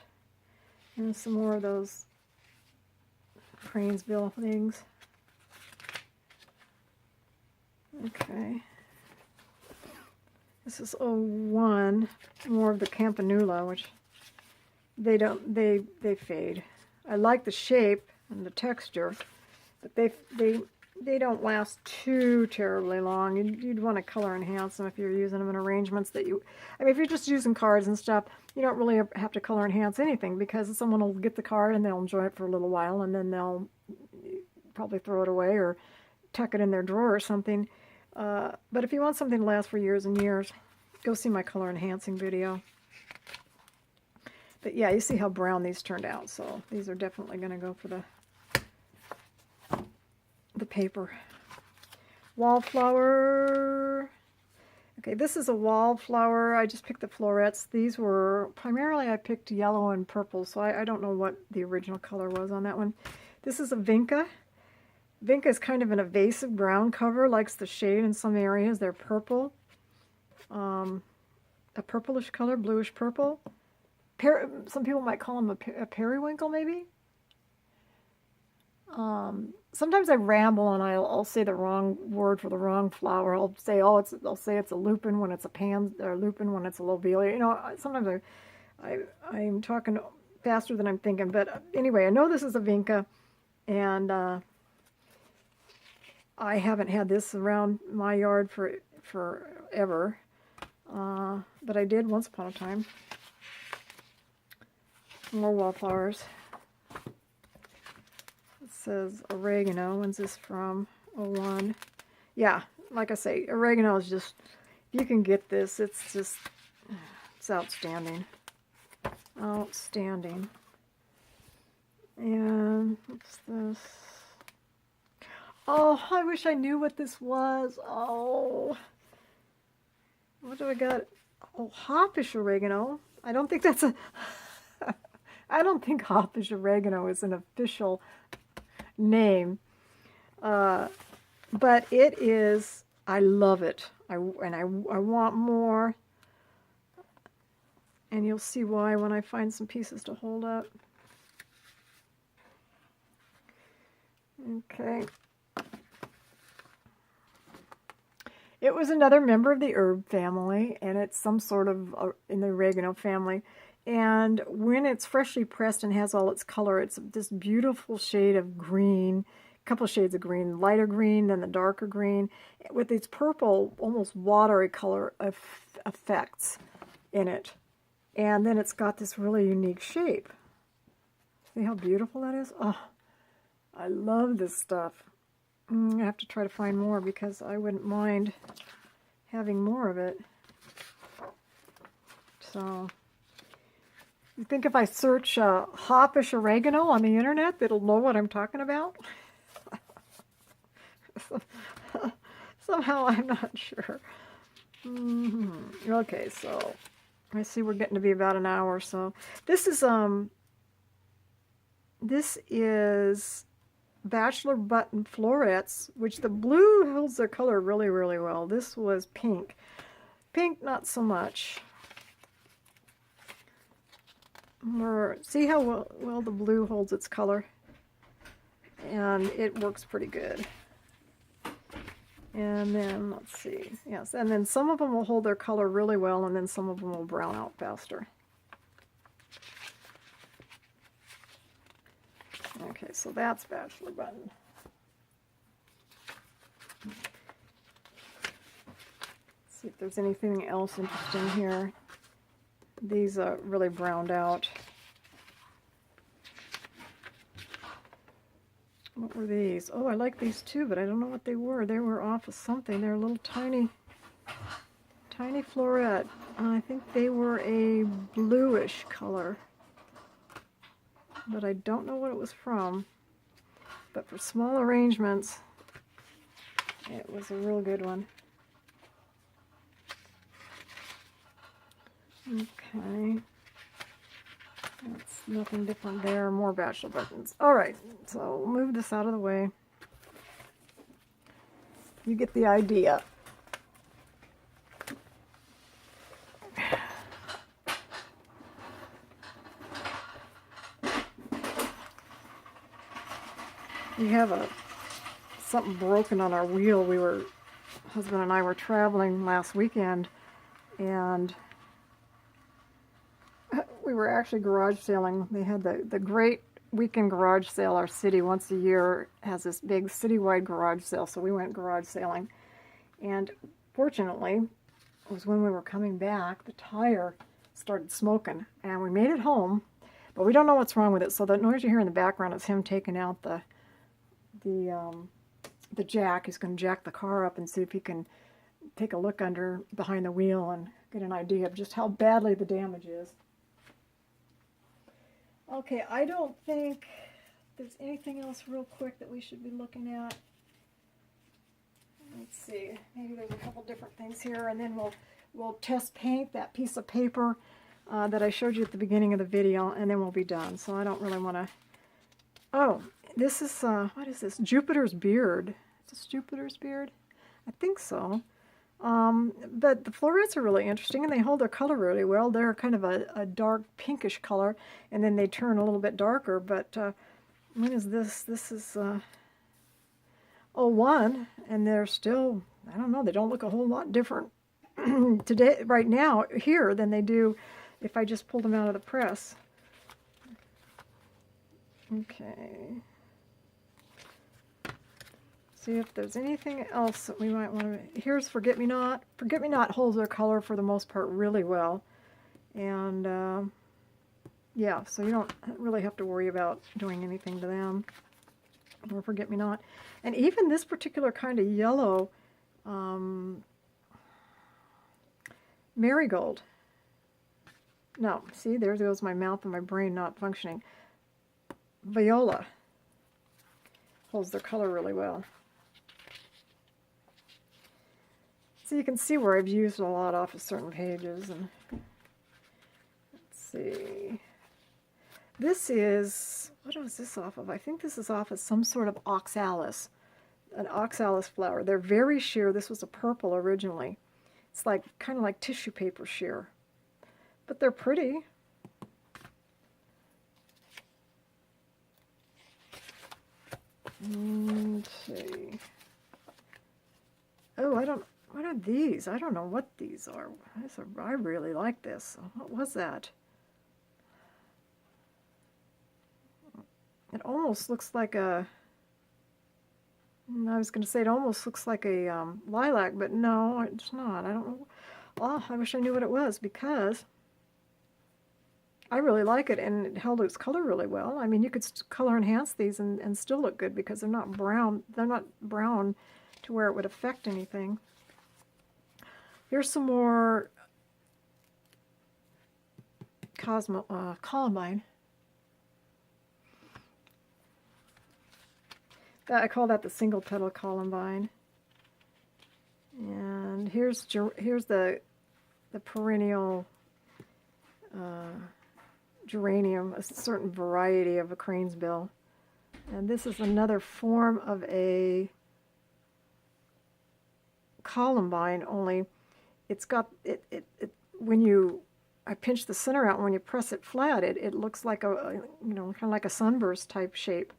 Speaker 1: And some more of those cranesbill things. Okay. This is 01, more of the Campanula, which they fade. I like the shape and the texture, but they don't last too terribly long. You'd want to color enhance them if you're using them in arrangements that you, I mean, if you're just using cards and stuff, you don't really have to color enhance anything, because someone will get the card and they'll enjoy it for a little while, and then they'll probably throw it away or tuck it in their drawer or something. But if you want something to last for years and years, go see my color enhancing video. But yeah, you see how brown these turned out, so these are definitely going to go for the paper. Wallflower. Okay, this is a wallflower. I just picked the florets. These were, primarily I picked yellow and purple, so I don't know what the original color was on that one. This is a vinca. Vinca is kind of an evasive brown cover, likes the shade in some areas. They're purple. A purplish color, bluish purple. Some people might call them a periwinkle, maybe. Sometimes I ramble and I'll say the wrong word for the wrong flower. I'll say, I'll say it's a lupin when it's a or lupin when it's a lobelia. You know, sometimes I'm talking faster than I'm thinking. But anyway, I know this is a vinca, and I haven't had this around my yard for forever, but I did once upon a time. More wallflowers. Says oregano. When's this from? 01. Yeah, like I say, oregano is just, if you can get this, it's outstanding. Outstanding. And what's this? Oh, I wish I knew what this was. Oh, what do I got? Oh, hoppish oregano. I don't think that's a I don't think hoppish oregano is an official name, but it is. I love it. I want more, and you'll see why when I find some pieces to hold up. Okay. It was another member of the herb family, and it's some sort of in the oregano family. And when it's freshly pressed and has all its color, it's this beautiful shade of green, a couple shades of green, lighter green than the darker green, with its purple, almost watery color effects in it. And then it's got this really unique shape. See how beautiful that is? Oh, I love this stuff. I have to try to find more because I wouldn't mind having more of it. So, you think if I search hoppish oregano on the internet, it'll know what I'm talking about? Somehow I'm not sure. Okay, so I see we're getting to be about an hour. So this is Bachelor Button Florets, which the blue holds their color really, really well. This was pink. Pink, not so much. See how well the blue holds its color? And it works pretty good. And then, let's see. Yes, and then some of them will hold their color really well, and then some of them will brown out faster. Okay, so that's Bachelor Button. Let's see if there's anything else interesting here. These are really browned out. What were these? Oh, I like these too, but I don't know what they were. They were off of something. They're a little tiny floret. I think they were a bluish color, but I don't know what it was from. But for small arrangements, it was a real good one. Okay. That's nothing different there. More Bachelor Buttons. Alright, so we'll move this out of the way. You get the idea. We have something broken on our wheel. Husband and I were traveling last weekend, and we were actually garage sailing. They had the great weekend garage sale. Our city once a year has this big citywide garage sale, so we went garage sailing. And fortunately, it was when we were coming back, the tire started smoking, and we made it home, but we don't know what's wrong with it. So the noise you hear in the background is him taking out the jack. He's going to jack the car up and see if he can take a look behind the wheel and get an idea of just how badly the damage is. Okay, I don't think there's anything else real quick that we should be looking at. Let's see, maybe there's a couple different things here, and then we'll test paint that piece of paper that I showed you at the beginning of the video, and then we'll be done. So I don't really want to... Oh, this is, what is this? Jupiter's Beard. Is this Jupiter's Beard? I think so. But the florets are really interesting, and they hold their color really well. They're kind of a dark pinkish color, and then they turn a little bit darker. But when is this? This is 01, and they're still, I don't know, they don't look a whole lot different today, right now, here, than they do if I just pulled them out of the press. Okay. See if there's anything else that we might want to... Here's Forget-Me-Not. Forget-Me-Not holds their color for the most part really well. And, yeah, so you don't really have to worry about doing anything to them. Or Forget-Me-Not. And even this particular kind of yellow marigold. No, see, there goes my mouth and my brain not functioning. Viola holds their color really well. So you can see where I've used a lot off of certain pages. And let's see. This is, what was this off of? I think this is off of some sort of oxalis, an oxalis flower. They're very sheer. This was a purple originally. It's like kind of like tissue paper sheer, but they're pretty. Let's see. Oh, what are these? I don't know what these are. I really like this. What was that? It almost looks like a... I was going to say it almost looks like a lilac, but no, it's not. I don't know. Oh, I wish I knew what it was, because I really like it, and it held its color really well. I mean, you could color enhance these and still look good because they're not brown. They're not brown to where it would affect anything. Here's some more Columbine. I call that the single petal Columbine. And here's the perennial geranium, a certain variety of a cranesbill. And this is another form of a Columbine, only it's got when I pinch the center out, and when you press it flat, it looks like kind of like a sunburst type shape.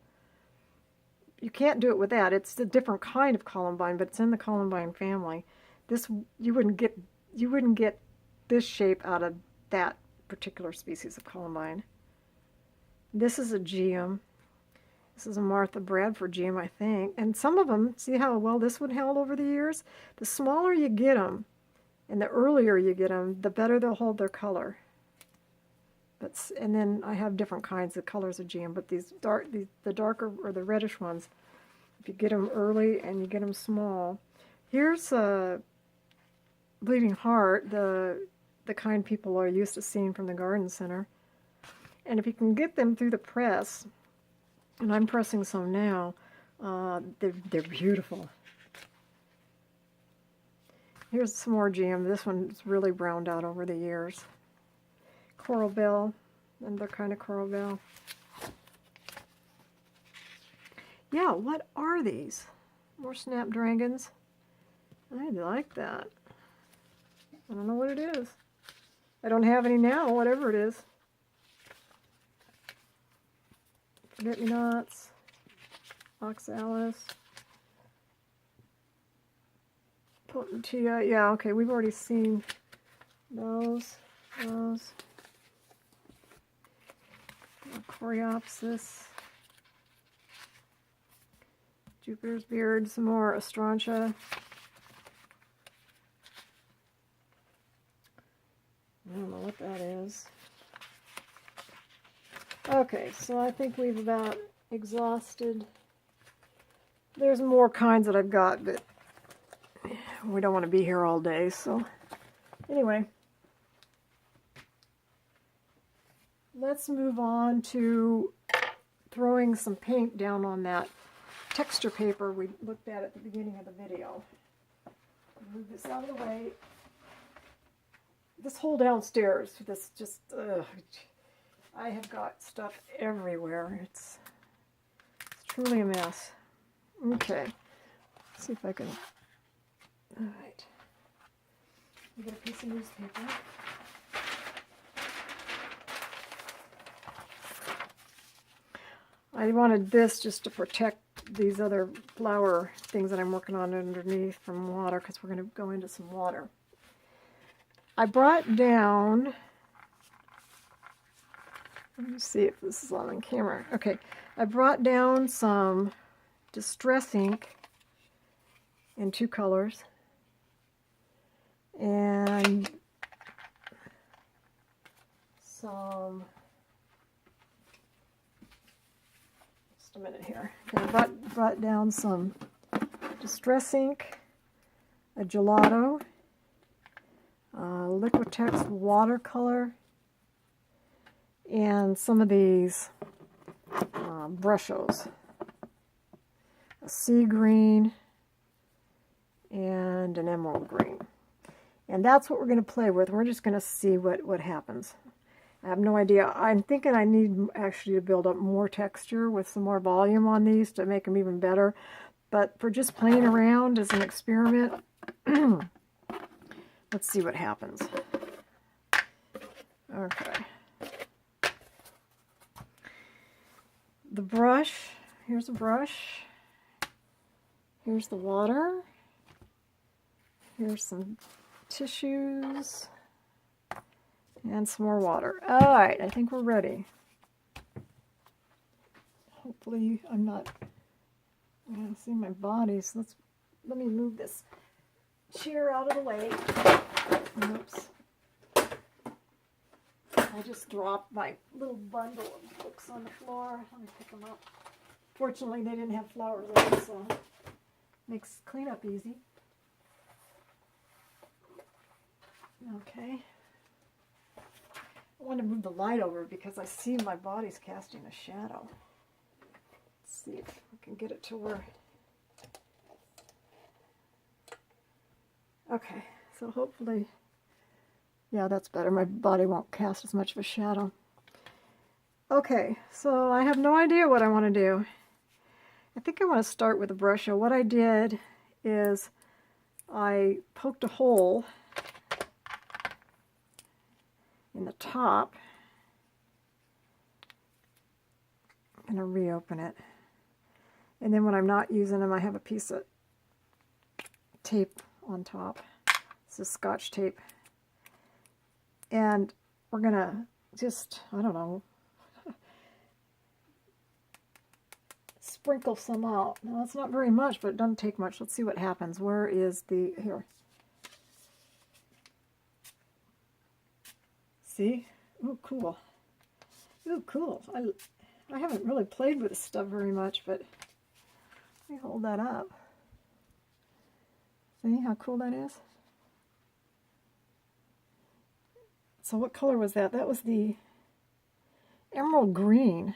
Speaker 1: You can't do it with that. It's a different kind of Columbine, but it's in the Columbine family. This you wouldn't get this shape out of that particular species of Columbine. This is a geum. This is a Martha Bradford geum, I think. And some of them, see how well this one held over the years? The smaller you get them, and the earlier you get them, the better they'll hold their color. And then I have different kinds of colors of geum, but the darker or the reddish ones, if you get them early and you get them small. Here's a Bleeding Heart, the kind people are used to seeing from the garden center. And if you can get them through the press, and I'm pressing some now, they're beautiful. Here's some more geum. This one's really browned out over the years. Coral Bell, another kind of Coral Bell. Yeah, what are these? More snapdragons. I like that. I don't know what it is. I don't have any now, whatever it is. Forget-me-nots. Oxalis. Potentia. Yeah, okay, we've already seen those. Coreopsis. Jupiter's Beard, some more Astrantia. I don't know what that is. Okay, so I think we've about exhausted. There's more kinds that I've got, but we don't want to be here all day, so anyway. Let's move on to throwing some paint down on that texture paper we looked at the beginning of the video. Move this out of the way. This whole downstairs, I have got stuff everywhere. It's truly a mess. Okay, let's see if I can. All right, you get a piece of newspaper. I wanted this just to protect these other flower things that I'm working on underneath from water, because we're going to go into some water. I brought down, let me see if this is on camera. Okay, I brought down some Distress ink in 2 colors, and some, just a minute here. Okay, I brought down some Distress ink, a Gelato, Liquitex watercolor, and some of these brushos. A sea green and an emerald green. And that's what we're going to play with. We're just going to see what happens. I have no idea. I'm thinking I need actually to build up more texture with some more volume on these to make them even better. But for just playing around as an experiment, let's see what happens. Okay. The brush, here's a brush. Here's the water. Here's some tissues. And some more water. All right, I think we're ready. Hopefully I'm not, I don't see my body, so let me move this chair out of the way. Oops. I just dropped my little bundle of books on the floor. Let me pick them up. Fortunately, they didn't have flowers on them, so it makes cleanup easy. Okay. I want to move the light over because I see my body's casting a shadow. Let's see if I can get it to where... Okay, so hopefully... Yeah, that's better. My body won't cast as much of a shadow. Okay, so I have no idea what I want to do. I think I want to start with a brush. So what I did is I poked a hole in the top. I'm going to reopen it. And then when I'm not using them, I have a piece of tape on top. This is Scotch tape. And we're going to just, I don't know, sprinkle some out. Now, that's not very much, but it doesn't take much. Let's see what happens. Where is the, here. See? Ooh, cool. Ooh, cool. I haven't really played with this stuff very much, but let me hold that up. See how cool that is? So what color was that? That was the emerald green.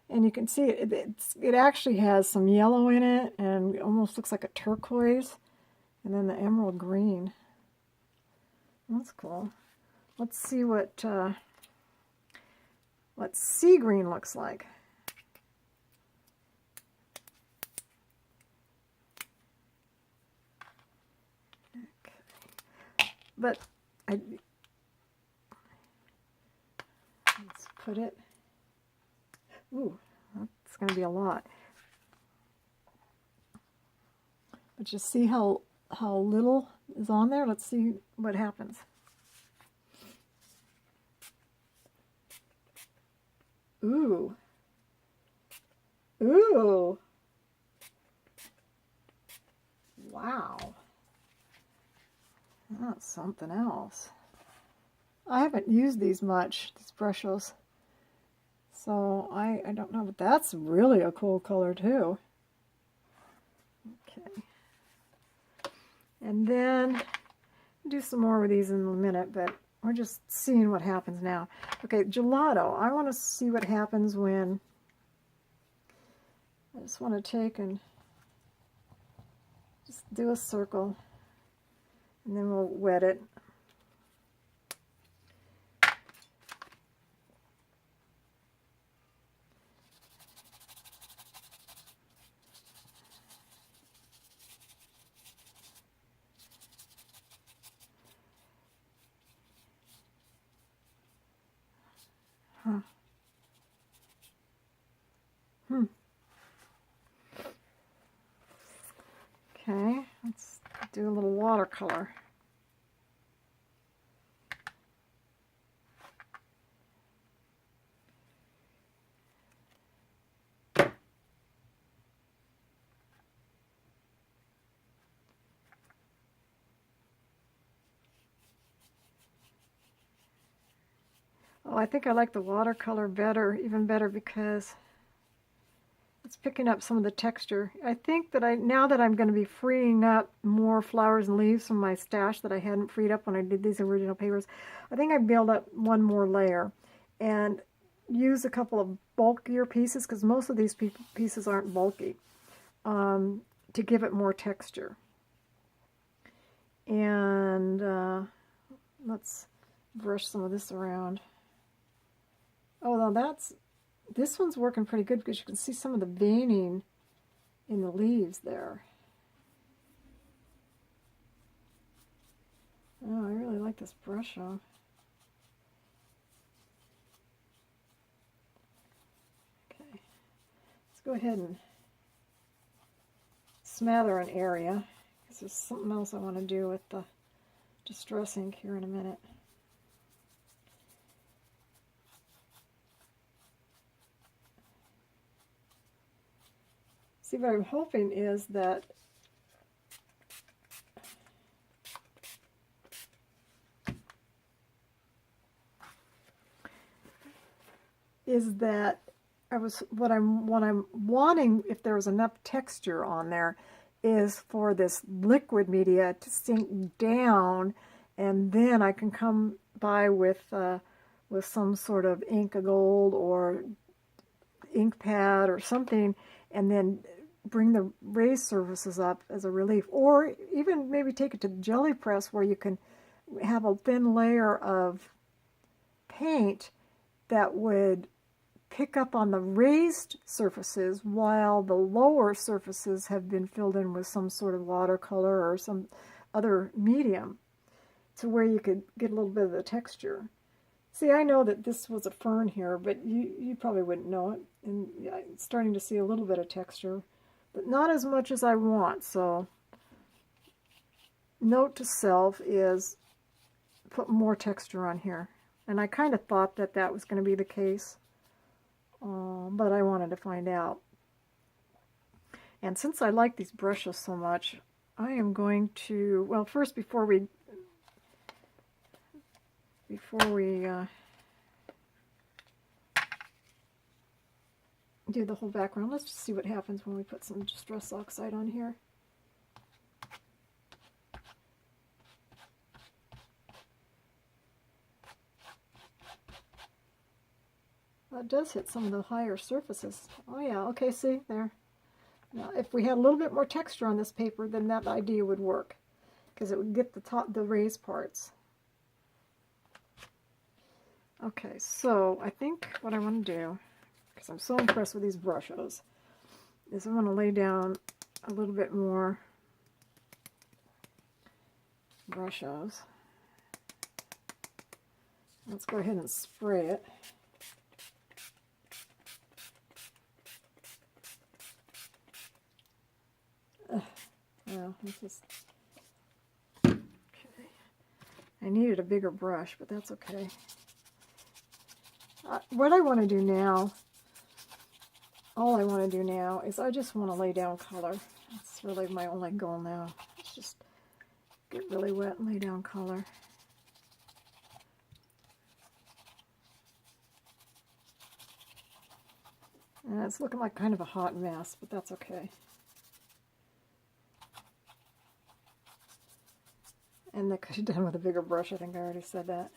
Speaker 1: And you can see it actually has some yellow in it, and it almost looks like a turquoise. And then the emerald green. That's cool. Let's see what sea green looks like. But let's put it. Ooh, that's going to be a lot. But you see how little is on there? Let's see what happens. Ooh. Ooh. Wow. That's something else. I haven't used these much, these brushes. So I don't know, but that's really a cool color too. Okay. And then I'll do some more with these in a minute, but we're just seeing what happens now. Okay, gelato. I want to see what happens when I just want to take and just do a circle. And then we'll wet it. Huh. Okay, let's do a little watercolor. Oh, I think I like the watercolor better, even better, because it's picking up some of the texture. I think that now that I'm going to be freeing up more flowers and leaves from my stash that I hadn't freed up when I did these original papers, I think I build up one more layer and use a couple of bulkier pieces, because most of these pieces aren't bulky, to give it more texture. And let's brush some of this around. Oh, no, this one's working pretty good because you can see some of the veining in the leaves there. Oh, I really like this brush on. Okay, let's go ahead and smother an area, because there's something else I want to do with the Distress ink here in a minute. See, what I'm hoping is that is that what I'm wanting, if there was enough texture on there, is for this liquid media to sink down, and then I can come by with some sort of ink of gold or ink pad or something, and then bring the raised surfaces up as a relief, or even maybe take it to the jelly press where you can have a thin layer of paint that would pick up on the raised surfaces while the lower surfaces have been filled in with some sort of watercolor or some other medium, to where you could get a little bit of the texture. See, I know that this was a fern here, but you probably wouldn't know it. And I'm starting to see a little bit of texture, but not as much as I want. So note to self is put more texture on here. And I kind of thought that that was going to be the case, but I wanted to find out. And since I like these brushes so much, I am going to, well, first before we do the whole background, let's just see what happens when we put some Distress Oxide on here. Well, it does hit some of the higher surfaces. Oh yeah, okay, see, there. Now, if we had a little bit more texture on this paper, then that idea would work, because it would get the raised parts. Okay, so I think what I want to do, because I'm so impressed with these brushes, is I'm going to lay down a little bit more brushes. Let's go ahead and spray it. Well, this is okay. I needed a bigger brush, but that's okay. What I want to do now, all I want to do now is I just want to lay down color. That's really my only goal now. It's just get really wet and lay down color. And it's looking like kind of a hot mess, but that's okay. And that could be done with a bigger brush. I think I already said that.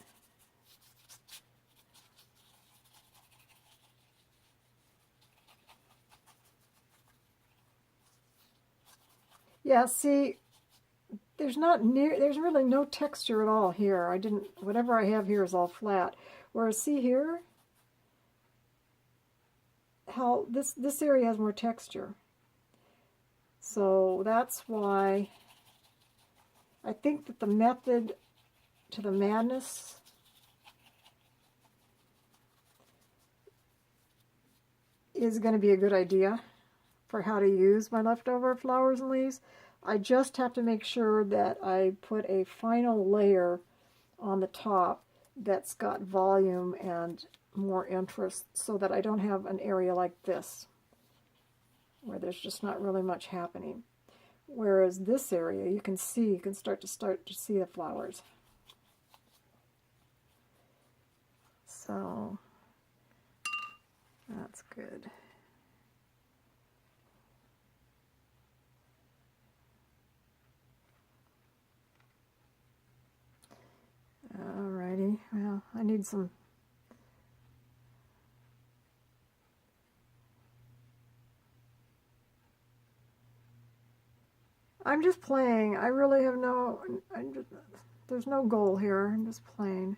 Speaker 1: Yeah, see, there's really no texture at all here. Whatever I have here is all flat. Whereas see here, how this area has more texture. So that's why I think that the method to the madness is going to be a good idea for how to use my leftover flowers and leaves. I just have to make sure that I put a final layer on the top that's got volume and more interest, so that I don't have an area like this where there's just not really much happening. Whereas this area, you can start to see the flowers. So that's good. Alrighty, well, I need some. I'm just playing. I really have there's no goal here. I'm just playing.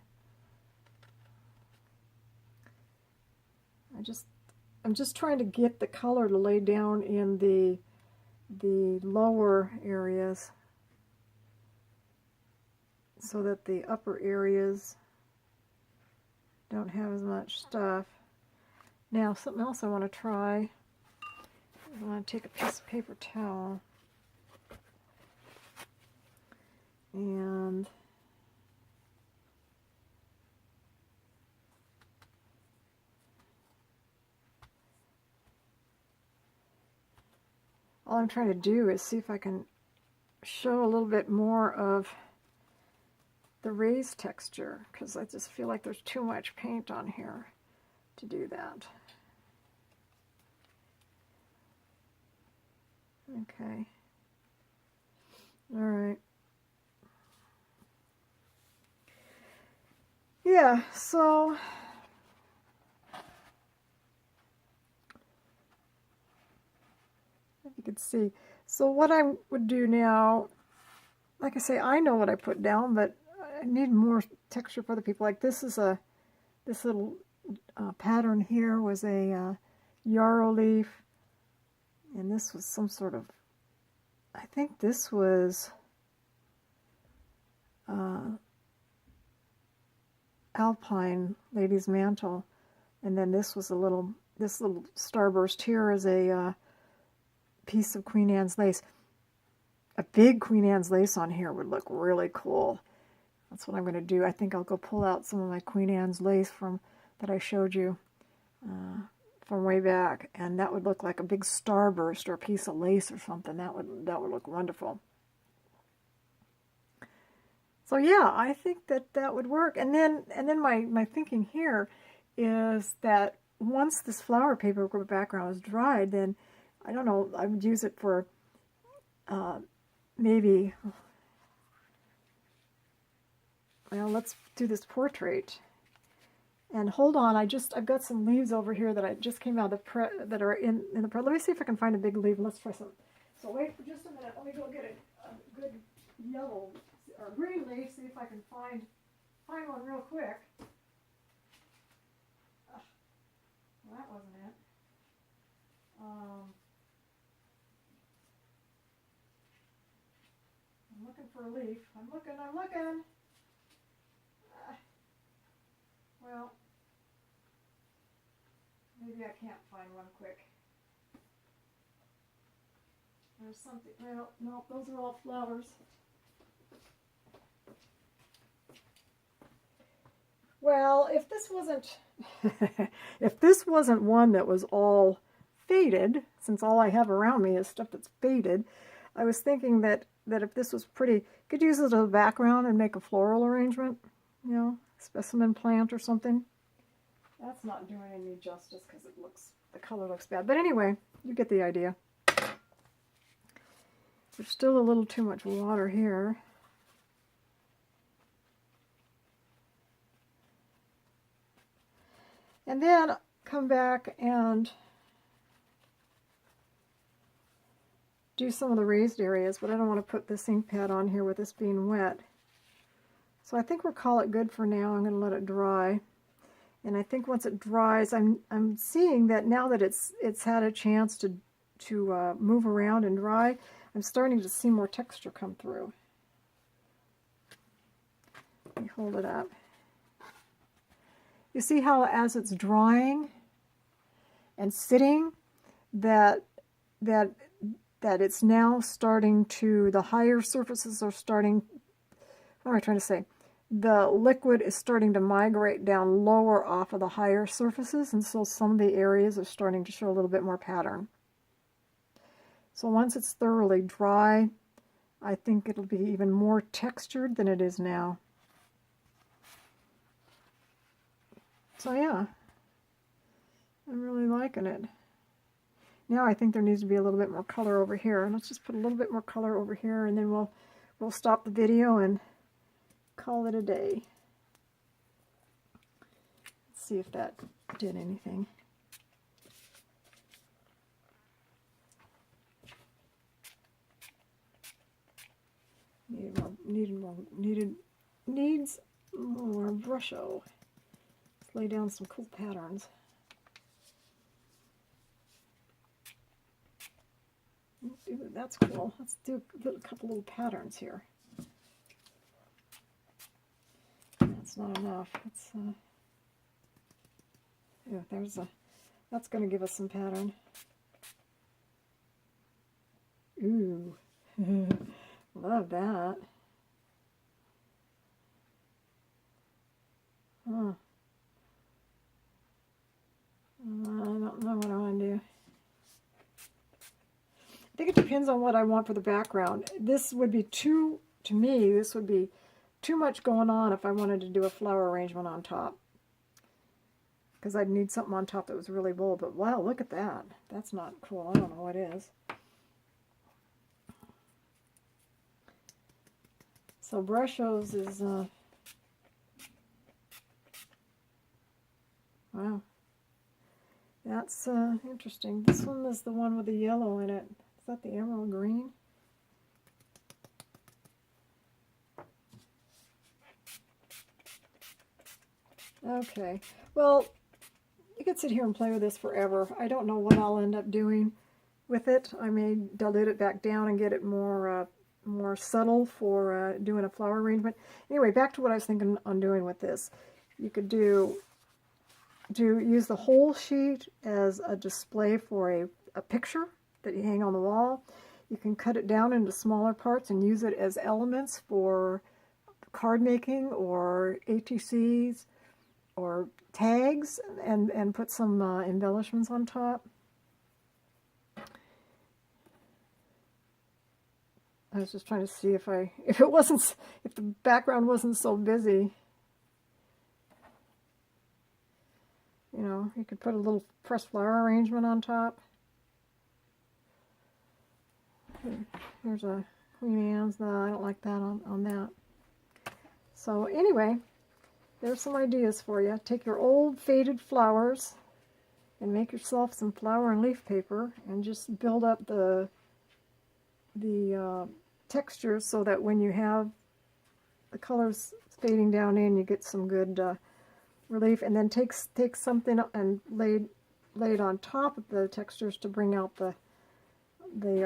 Speaker 1: I'm just trying to get the color to lay down in the lower areas, so that the upper areas don't have as much stuff. Now, something else I want to try. I want to take a piece of paper towel and all I'm trying to do is see if I can show a little bit more of the raised texture, because I just feel like there's too much paint on here. to do that. Okay. All right. Yeah, so if you could see. So what I would do now, like I say, I know what I put down, but I need more texture for other people. Like this little pattern here was a yarrow leaf, and this was some sort of, I think this was alpine lady's mantle, and then this was this little starburst here is a piece of Queen Anne's lace. A big Queen Anne's lace on here would look really cool. That's what I'm going to do. I think I'll go pull out some of my Queen Anne's lace that I showed you from way back, and that would look like a big starburst or a piece of lace or something. That would look wonderful. So yeah, I think that would work. And then my thinking here is that once this flower paper background is dried, then I don't know, I would use it for maybe, well, let's do this portrait. And hold on, I've got some leaves over here that I just came out of that are in the press. Let me see if I can find a big leaf. Let's try some. So wait for just a minute. Let me go get a good yellow or green leaf. See if I can find one real quick. Well, that wasn't it. I'm looking for a leaf. I'm looking. Well, maybe I can't find one quick. There's something. Well, no, those are all flowers. Well, if this wasn't if this wasn't one that was all faded, since all I have around me is stuff that's faded, I was thinking that if this was pretty, could use it as a background and make a floral arrangement, you know, specimen plant or something. That's not doing any justice because the color looks bad. But anyway, you get the idea. There's still a little too much water here. And then come back and do some of the raised areas, but I don't want to put this ink pad on here with this being wet. So I think we'll call it good for now. I'm going to let it dry. And I think once it dries, I'm seeing that now that it's had a chance to move around and dry, I'm starting to see more texture come through. Let me hold it up. You see how as it's drying and sitting, that it's now starting to, the higher surfaces are starting, what am I trying to say? The liquid is starting to migrate down lower off of the higher surfaces, and so some of the areas are starting to show a little bit more pattern. So once it's thoroughly dry, I think it'll be even more textured than it is now. So yeah, I'm really liking it. Now I think there needs to be a little bit more color over here. Let's just put a little bit more color over here, and then we'll stop the video and call it a day. Let's see if that did anything. Needs more brusho. Let's lay down some cool patterns. Ooh, that's cool. Let's do a couple little patterns here. That's not enough. Let's yeah, that's going to give us some pattern. Ooh, love that. Huh. I don't know what I want to do. I think it depends on what I want for the background. This would be to me, this would be too much going on if I wanted to do a flower arrangement on top. because I'd need something on top that was really bold. But wow, look at that. That's not cool. I don't know what is. So Brushos is, wow. That's interesting. This one is the one with the yellow in it. Is that the emerald green? Okay. Well, you could sit here and play with this forever. I don't know what I'll end up doing with it. I may dilute it back down and get it more more subtle for doing a flower arrangement. Anyway, back to what I was thinking on doing with this. You could use the whole sheet as a display for a picture that you hang on the wall. You can cut it down into smaller parts and use it as elements for card making or ATCs or tags, and put some embellishments on top. I was just trying to see if the background wasn't so busy. You know, you could put a little pressed flower arrangement on top. Here's a Queen Anne's. No, I don't like that on that. So anyway, there's some ideas for you. Take your old faded flowers and make yourself some flower and leaf paper and just build up the textures so that when you have the colors fading down in, you get some good relief. And then take something and lay it on top of the textures to bring out the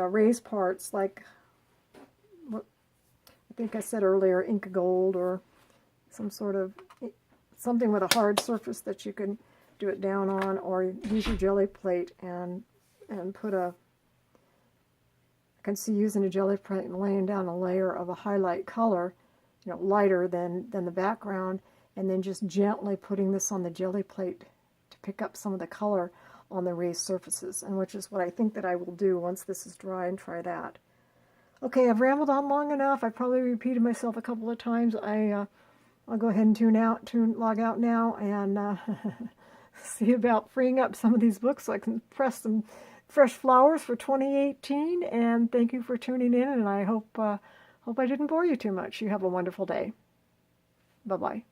Speaker 1: raised parts, like what I think I said earlier, Inca Gold, or some sort of something with a hard surface that you can do it down on, or use your jelly plate and put I can see using a jelly plate and laying down a layer of a highlight color, you know, lighter than the background, and then just gently putting this on the jelly plate to pick up some of the color on the raised surfaces, and which is what I think that I will do once this is dry, and try that. Okay, I've rambled on long enough. I probably repeated myself a couple of times. I'll go ahead and log out now, and see about freeing up some of these books so I can press some fresh flowers for 2018. And thank you for tuning in, and I hope I didn't bore you too much. You have a wonderful day. Bye-bye.